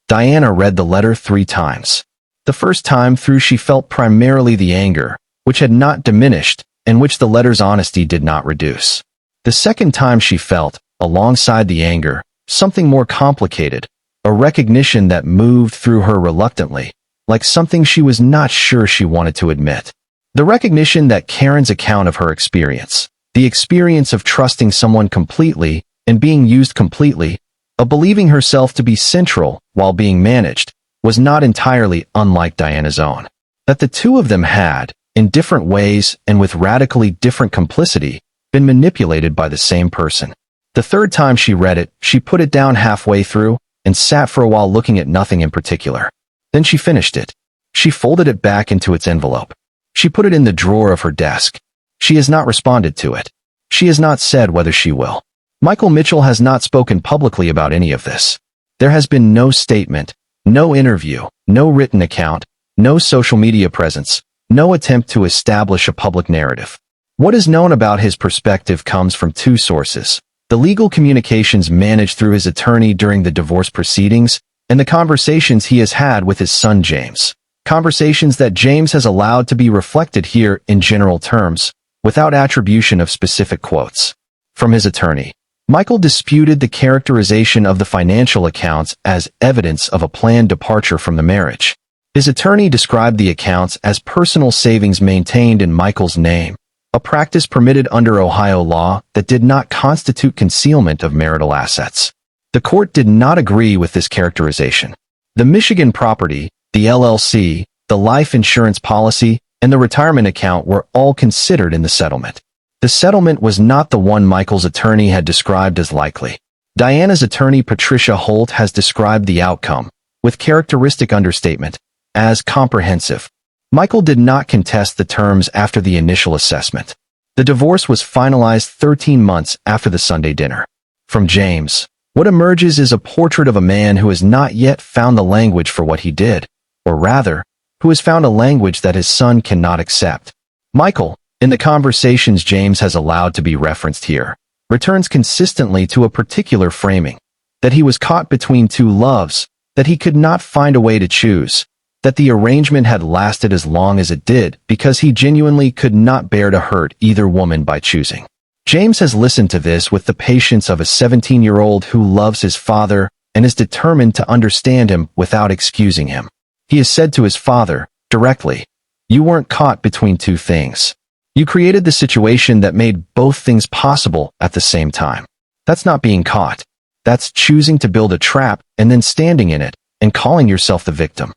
Diana read the letter 3 times. The first time through she felt primarily the anger, which had not diminished, and which the letter's honesty did not reduce. The second time she felt, alongside the anger, something more complicated, a recognition that moved through her reluctantly, like something she was not sure she wanted to admit. The recognition that Karen's account of her experience, the experience of trusting someone completely and being used completely, of believing herself to be central while being managed, was not entirely unlike Diana's own. That the two of them had, in different ways and with radically different complicity, been manipulated by the same person. The third time she read it, she put it down halfway through and sat for a while looking at nothing in particular. Then she finished it. She folded it back into its envelope. She put it in the drawer of her desk. She has not responded to it. She has not said whether she will. Michael Mitchell has not spoken publicly about any of this. There has been no statement, no interview, no written account, no social media presence, no attempt to establish a public narrative. What is known about his perspective comes from 2 sources. The legal communications managed through his attorney during the divorce proceedings, and the conversations he has had with his son James. Conversations that James has allowed to be reflected here in general terms, without attribution of specific quotes. From his attorney, Michael disputed the characterization of the financial accounts as evidence of a planned departure from the marriage. His attorney described the accounts as personal savings maintained in Michael's name, a practice permitted under Ohio law that did not constitute concealment of marital assets. The court did not agree with this characterization. The Michigan property, the LLC, the life insurance policy, and the retirement account were all considered in the settlement. The settlement was not the one Michael's attorney had described as likely. Diana's attorney Patricia Holt has described the outcome, with characteristic understatement, as comprehensive. Michael did not contest the terms after the initial assessment. The divorce was finalized 13 months after the Sunday dinner. From James, what emerges is a portrait of a man who has not yet found the language for what he did, or rather, who has found a language that his son cannot accept. Michael, in the conversations James has allowed to be referenced here, returns consistently to a particular framing, that he was caught between two loves, that he could not find a way to choose, that the arrangement had lasted as long as it did because he genuinely could not bear to hurt either woman by choosing. James has listened to this with the patience of a 17-year-old who loves his father and is determined to understand him without excusing him. He has said to his father, directly, "You weren't caught between two things. You created the situation that made both things possible at the same time. That's not being caught. That's choosing to build a trap and then standing in it and calling yourself the victim."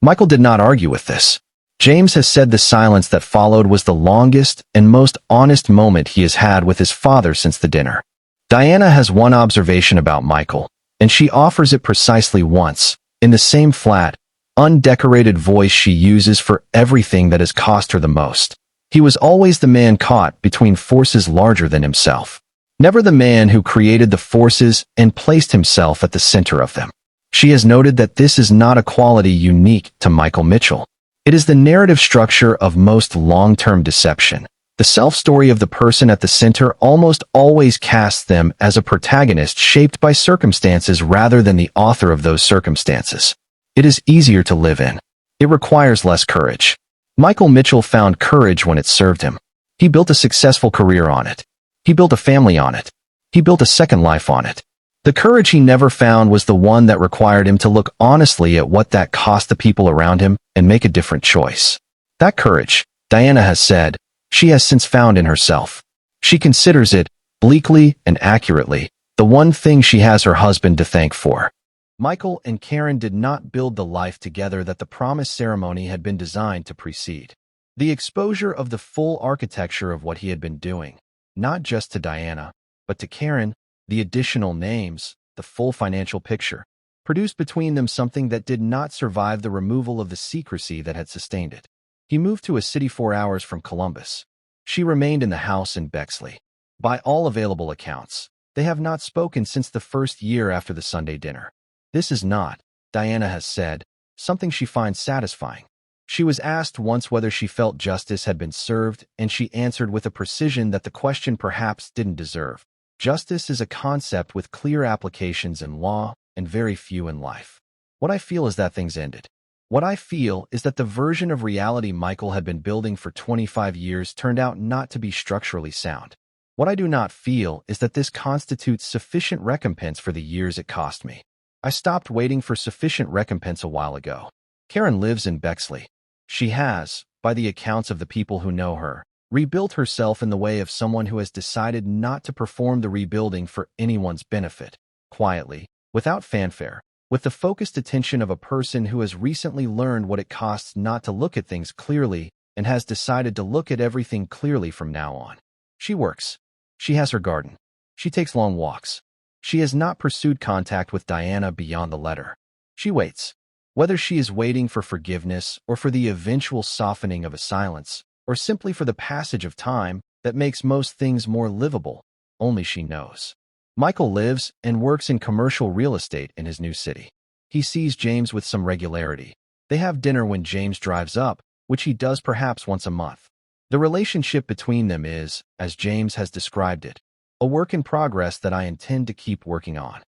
Michael did not argue with this. James has said the silence that followed was the longest and most honest moment he has had with his father since the dinner. Diana has one observation about Michael, and she offers it precisely once, in the same flat, undecorated voice she uses for everything that has cost her the most. He was always the man caught between forces larger than himself. Never the man who created the forces and placed himself at the center of them. She has noted that this is not a quality unique to Michael Mitchell. It is the narrative structure of most long-term deception. The self-story of the person at the center almost always casts them as a protagonist shaped by circumstances rather than the author of those circumstances. It is easier to live in. It requires less courage. Michael Mitchell found courage when it served him. He built a successful career on it. He built a family on it. He built a second life on it. The courage he never found was the one that required him to look honestly at what that cost the people around him and make a different choice. That courage, Diana has said, she has since found in herself. She considers it, bleakly and accurately, the one thing she has her husband to thank for. Michael and Karen did not build the life together that the promise ceremony had been designed to precede. The exposure of the full architecture of what he had been doing, not just to Diana, but to Karen, the additional names, the full financial picture, produced between them something that did not survive the removal of the secrecy that had sustained it. He moved to a city 4 hours from Columbus. She remained in the house in Bexley. By all available accounts, they have not spoken since the first year after the Sunday dinner. This is not, Diana has said, something she finds satisfying. She was asked once whether she felt justice had been served, and she answered with a precision that the question perhaps didn't deserve. Justice is a concept with clear applications in law and very few in life. What I feel is that things ended. What I feel is that the version of reality Michael had been building for 25 years turned out not to be structurally sound. What I do not feel is that this constitutes sufficient recompense for the years it cost me. I stopped waiting for sufficient recompense a while ago. Karen lives in Bexley. She has, by the accounts of the people who know her, rebuilt herself in the way of someone who has decided not to perform the rebuilding for anyone's benefit, quietly, without fanfare, with the focused attention of a person who has recently learned what it costs not to look at things clearly and has decided to look at everything clearly from now on. She works. She has her garden. She takes long walks. She has not pursued contact with Diana beyond the letter. She waits. Whether she is waiting for forgiveness or for the eventual softening of a silence, or simply for the passage of time that makes most things more livable, only she knows. Michael lives and works in commercial real estate in his new city. He sees James with some regularity. They have dinner when James drives up, which he does perhaps once a month. The relationship between them is, as James has described it, a work in progress that I intend to keep working on.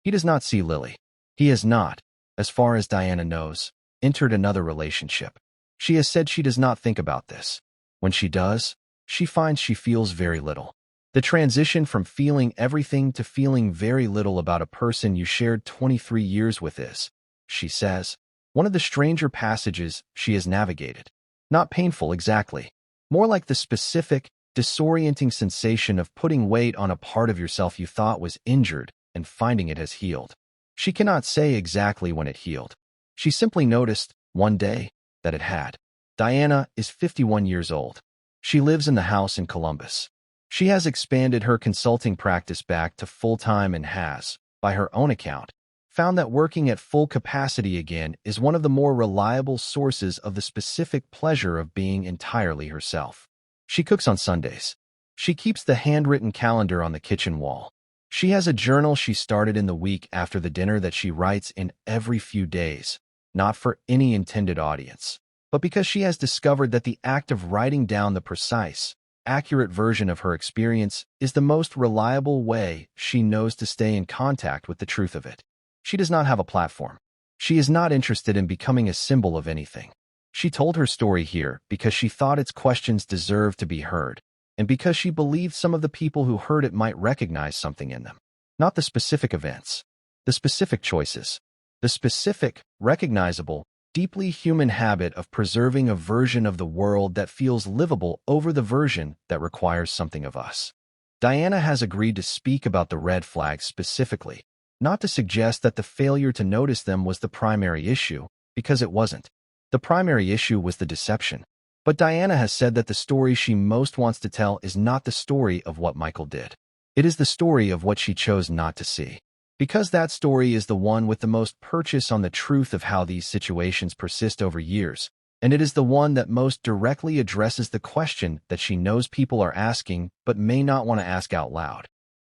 He does not see Lily. He has not, as far as Diana knows, entered another relationship. She has said she does not think about this. When she does, she finds she feels very little. The transition from feeling everything to feeling very little about a person you shared 23 years with is, she says, one of the stranger passages she has navigated. Not painful exactly, more like the specific, disorienting sensation of putting weight on a part of yourself you thought was injured and finding it has healed. She cannot say exactly when it healed. She simply noticed, one day, that it had. Diana is 51 years old. She lives in the house in Columbus. She has expanded her consulting practice back to full-time and has, by her own account, found that working at full capacity again is one of the more reliable sources of the specific pleasure of being entirely herself. She cooks on Sundays. She keeps the handwritten calendar on the kitchen wall. She has a journal she started in the week after the dinner that she writes in every few days, not for any intended audience, but because she has discovered that the act of writing down the precise, accurate version of her experience is the most reliable way she knows to stay in contact with the truth of it. She does not have a platform. She is not interested in becoming a symbol of anything. She told her story here because she thought its questions deserved to be heard, and because she believed some of the people who heard it might recognize something in them. Not the specific events, the specific choices, the specific, recognizable, deeply human habit of preserving a version of the world that feels livable over the version that requires something of us. Diana has agreed to speak about the red flags specifically, not to suggest that the failure to notice them was the primary issue, because it wasn't. The primary issue was the deception. But Diana has said that the story she most wants to tell is not the story of what Michael did. It is the story of what she chose not to see. Because that story is the one with the most purchase on the truth of how these situations persist over years, and it is the one that most directly addresses the question that she knows people are asking but may not want to ask out loud.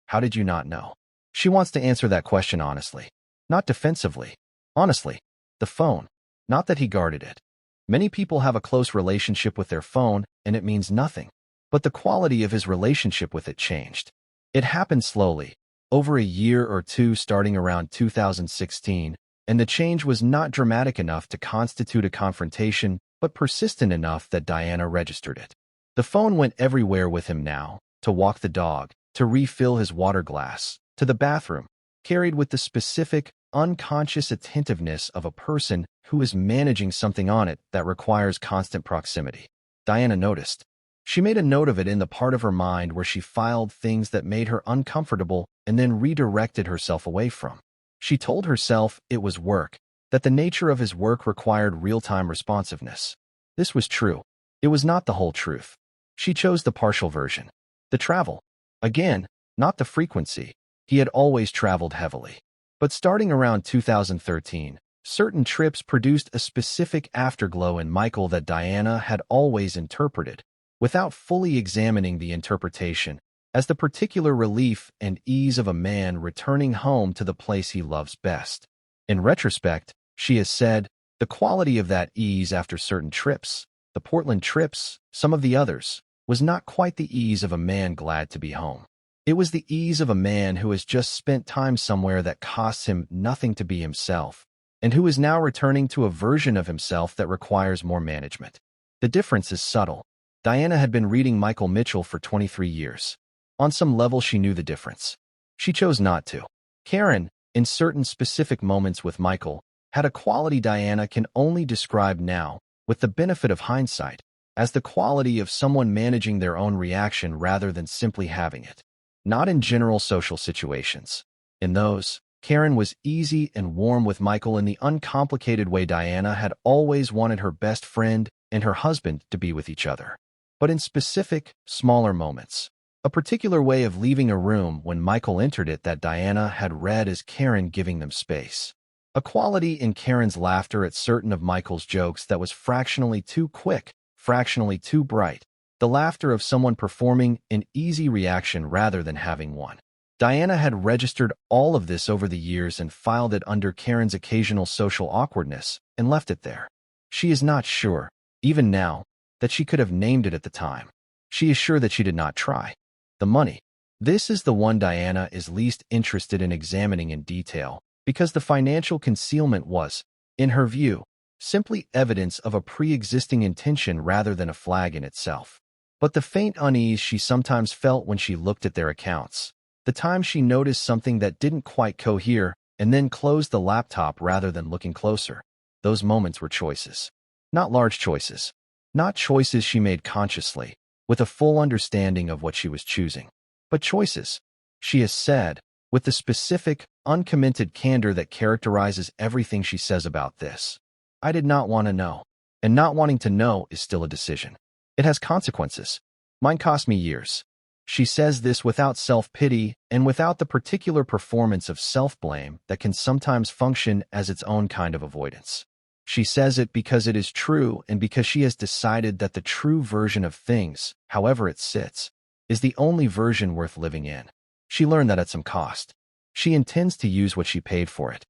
How did you not know? She wants to answer that question honestly, not defensively. Honestly, the phone, not that he guarded it. Many people have a close relationship with their phone, and it means nothing. But the quality of his relationship with it changed. It happened slowly, over a year or two starting around 2016, and the change was not dramatic enough to constitute a confrontation, but persistent enough that Diana registered it. The phone went everywhere with him now, to walk the dog, to refill his water glass, to the bathroom, carried with the specific, unconscious attentiveness of a person who is managing something on it that requires constant proximity. Diana noticed. She made a note of it in the part of her mind where she filed things that made her uncomfortable and then redirected herself away from. She told herself it was work, that the nature of his work required real-time responsiveness. This was true. It was not the whole truth. She chose the partial version. The travel. Again, not the frequency. He had always traveled heavily. But starting around 2013, certain trips produced a specific afterglow in Michael that Diana had always interpreted, without fully examining the interpretation, as the particular relief and ease of a man returning home to the place he loves best. In retrospect, she has said, the quality of that ease after certain trips, the Portland trips, some of the others, was not quite the ease of a man glad to be home. It was the ease of a man who has just spent time somewhere that costs him nothing to be himself, and who is now returning to a version of himself that requires more management. The difference is subtle. Diana had been reading Michael Mitchell for 23 years. On some level she knew the difference. She chose not to. Karen, in certain specific moments with Michael, had a quality Diana can only describe now, with the benefit of hindsight, as the quality of someone managing their own reaction rather than simply having it. Not in general social situations. In those, Karen was easy and warm with Michael in the uncomplicated way Diana had always wanted her best friend and her husband to be with each other. But in specific, smaller moments, a particular way of leaving a room when Michael entered it that Diana had read as Karen giving them space. A quality in Karen's laughter at certain of Michael's jokes that was fractionally too quick, fractionally too bright. The laughter of someone performing an easy reaction rather than having one. Diana had registered all of this over the years and filed it under Karen's occasional social awkwardness and left it there. She is not sure, even now, that she could have named it at the time. She is sure that she did not try. The money. This is the one Diana is least interested in examining in detail, because the financial concealment was, in her view, simply evidence of a pre-existing intention rather than a flag in itself. But the faint unease she sometimes felt when she looked at their accounts, the time she noticed something that didn't quite cohere and then closed the laptop rather than looking closer, those moments were choices. Not large choices. Not choices she made consciously, with a full understanding of what she was choosing. But choices, she has said, with the specific, uncommented candor that characterizes everything she says about this. I did not want to know. And not wanting to know is still a decision. It has consequences. Mine cost me years. She says this without self-pity and without the particular performance of self-blame that can sometimes function as its own kind of avoidance. She says it because it is true and because she has decided that the true version of things, however it sits, is the only version worth living in. She learned that at some cost. She intends to use what she paid for it.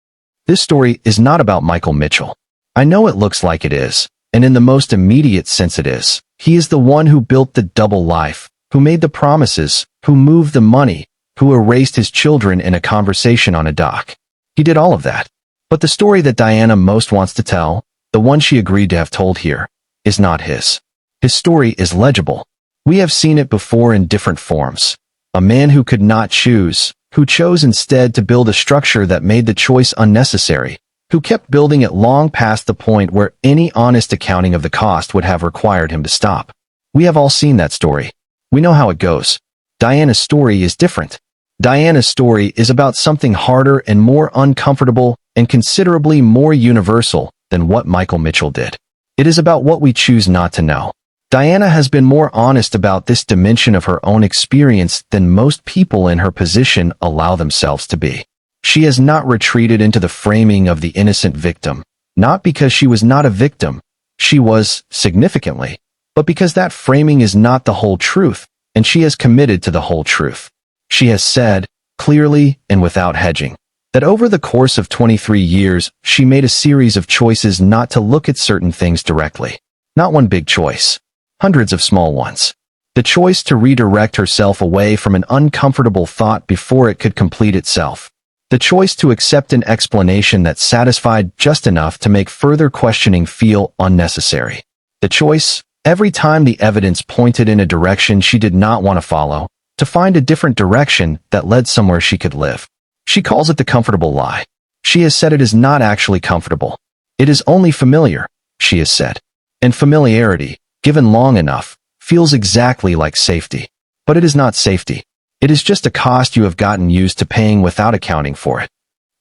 This story is not about Michael Mitchell. I know it looks like it is, and in the most immediate sense it is. He is the one who built the double life, who made the promises, who moved the money, who erased his children in a conversation on a dock. He did all of that. But the story that Diana most wants to tell, the one she agreed to have told here, is not his. His story is legible. We have seen it before in different forms. A man who could not choose, who chose instead to build a structure that made the choice unnecessary, who kept building it long past the point where any honest accounting of the cost would have required him to stop. We have all seen that story. We know how it goes. Diana's story is different. Diana's story is about something harder and more uncomfortable and considerably more universal than what Michael Mitchell did. It is about what we choose not to know. Diana has been more honest about this dimension of her own experience than most people in her position allow themselves to be. She has not retreated into the framing of the innocent victim, not because she was not a victim, she was, significantly, but because that framing is not the whole truth, and she has committed to the whole truth. She has said, clearly and without hedging, that over the course of 23 years, she made a series of choices not to look at certain things directly. Not one big choice. Hundreds of small ones. The choice to redirect herself away from an uncomfortable thought before it could complete itself. The choice to accept an explanation that satisfied just enough to make further questioning feel unnecessary. The choice, every time the evidence pointed in a direction she did not want to follow, to find a different direction that led somewhere she could live. She calls it the comfortable lie. She has said it is not actually comfortable. It is only familiar, she has said. And familiarity, given long enough, feels exactly like safety. But it is not safety. It is just a cost you have gotten used to paying without accounting for it.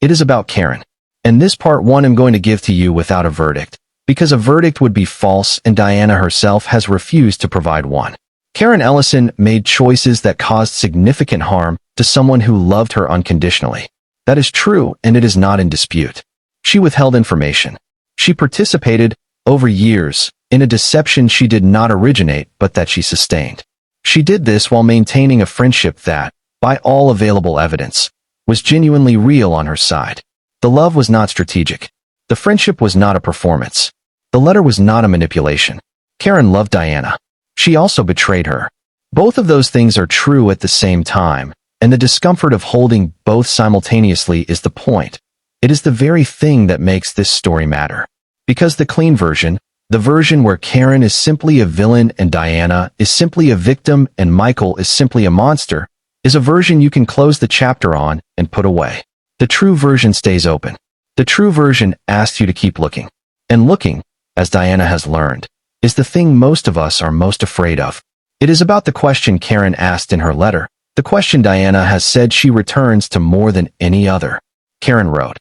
It is about Karen. And this part one I'm going to give to you without a verdict, because a verdict would be false and Diana herself has refused to provide one. Karen Ellison made choices that caused significant harm to someone who loved her unconditionally. That is true, and it is not in dispute. She withheld information. She participated, over years, in a deception she did not originate but that she sustained. She did this while maintaining a friendship that, by all available evidence, was genuinely real on her side. The love was not strategic. The friendship was not a performance. The letter was not a manipulation. Karen loved Diana. She also betrayed her. Both of those things are true at the same time, and the discomfort of holding both simultaneously is the point. It is the very thing that makes this story matter. Because the clean version, the version where Karen is simply a villain and Diana is simply a victim and Michael is simply a monster, is a version you can close the chapter on and put away. The true version stays open. The true version asks you to keep looking. And looking, as Diana has learned, is the thing most of us are most afraid of. It is about the question Karen asked in her letter, the question Diana has said she returns to more than any other. Karen wrote,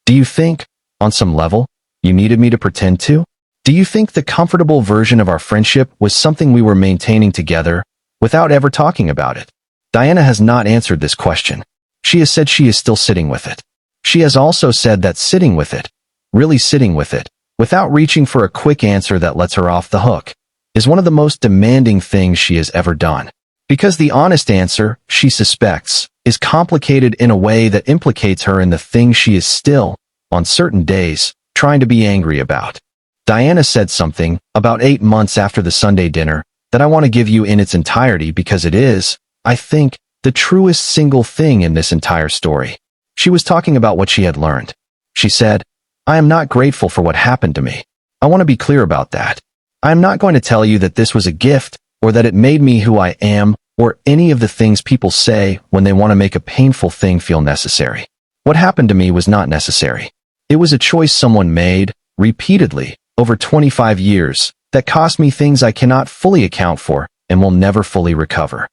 "Do you think, on some level, you needed me to pretend to? Do you think the comfortable version of our friendship was something we were maintaining together, without ever talking about it?" Diana has not answered this question. She has said she is still sitting with it. She has also said that sitting with it, really sitting with it, without reaching for a quick answer that lets her off the hook, is one of the most demanding things she has ever done. Because the honest answer, she suspects, is complicated in a way that implicates her in the thing she is still, on certain days, trying to be angry about. Diana said something, about 8 months after the Sunday dinner, that I want to give you in its entirety because it is, I think, the truest single thing in this entire story. She was talking about what she had learned. She said, "I am not grateful for what happened to me. I want to be clear about that. I am not going to tell you that this was a gift or that it made me who I am or any of the things people say when they want to make a painful thing feel necessary. What happened to me was not necessary. It was a choice someone made, repeatedly, over 25 years, that cost me things I cannot fully account for and will never fully recover."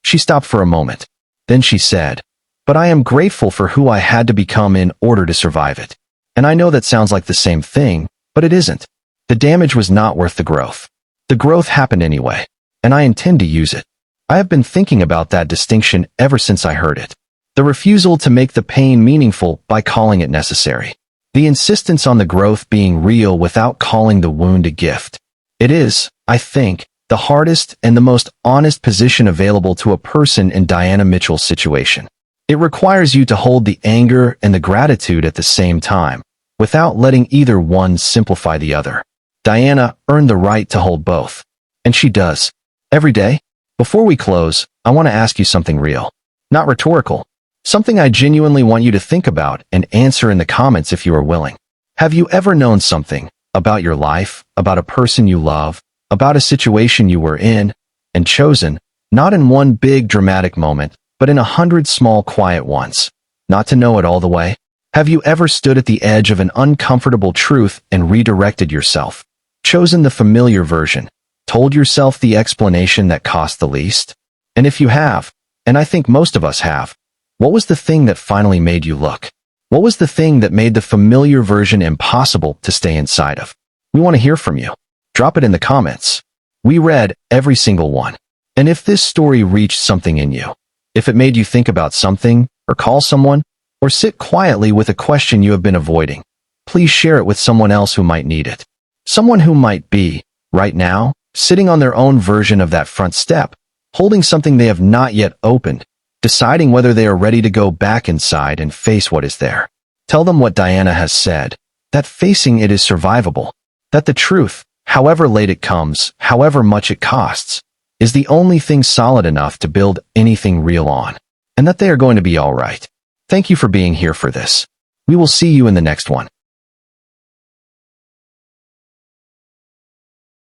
She stopped for a moment. Then she said, "But I am grateful for who I had to become in order to survive it. And I know that sounds like the same thing, but it isn't. The damage was not worth the growth. The growth happened anyway, and I intend to use it. I have been thinking about that distinction ever since I heard it. The refusal to make the pain meaningful by calling it necessary. The insistence on the growth being real without calling the wound a gift. It is, I think, the hardest and the most honest position available to a person in Diana Mitchell's situation. It requires you to hold the anger and the gratitude at the same time, without letting either one simplify the other. Diana earned the right to hold both. And she does. Every day. Before we close, I want to ask you something real. Not rhetorical. Something I genuinely want you to think about and answer in the comments if you are willing. Have you ever known something about your life, about a person you love, about a situation you were in, and chosen, not in one big dramatic moment, but in 100 small quiet ones, not to know it all the way? Have you ever stood at the edge of an uncomfortable truth and redirected yourself? Chosen the familiar version? Told yourself the explanation that cost the least? And if you have, and I think most of us have, what was the thing that finally made you look? What was the thing that made the familiar version impossible to stay inside of? We want to hear from you. Drop it in the comments. We read every single one. And if this story reached something in you, if it made you think about something, or call someone, or sit quietly with a question you have been avoiding, please share it with someone else who might need it. Someone who might be, right now, sitting on their own version of that front step, holding something they have not yet opened, deciding whether they are ready to go back inside and face what is there. Tell them what Diana has said, that facing it is survivable, that the truth, however late it comes, however much it costs, is the only thing solid enough to build anything real on, and that they are going to be all right. Thank you for being here for this. We will see you in the next one.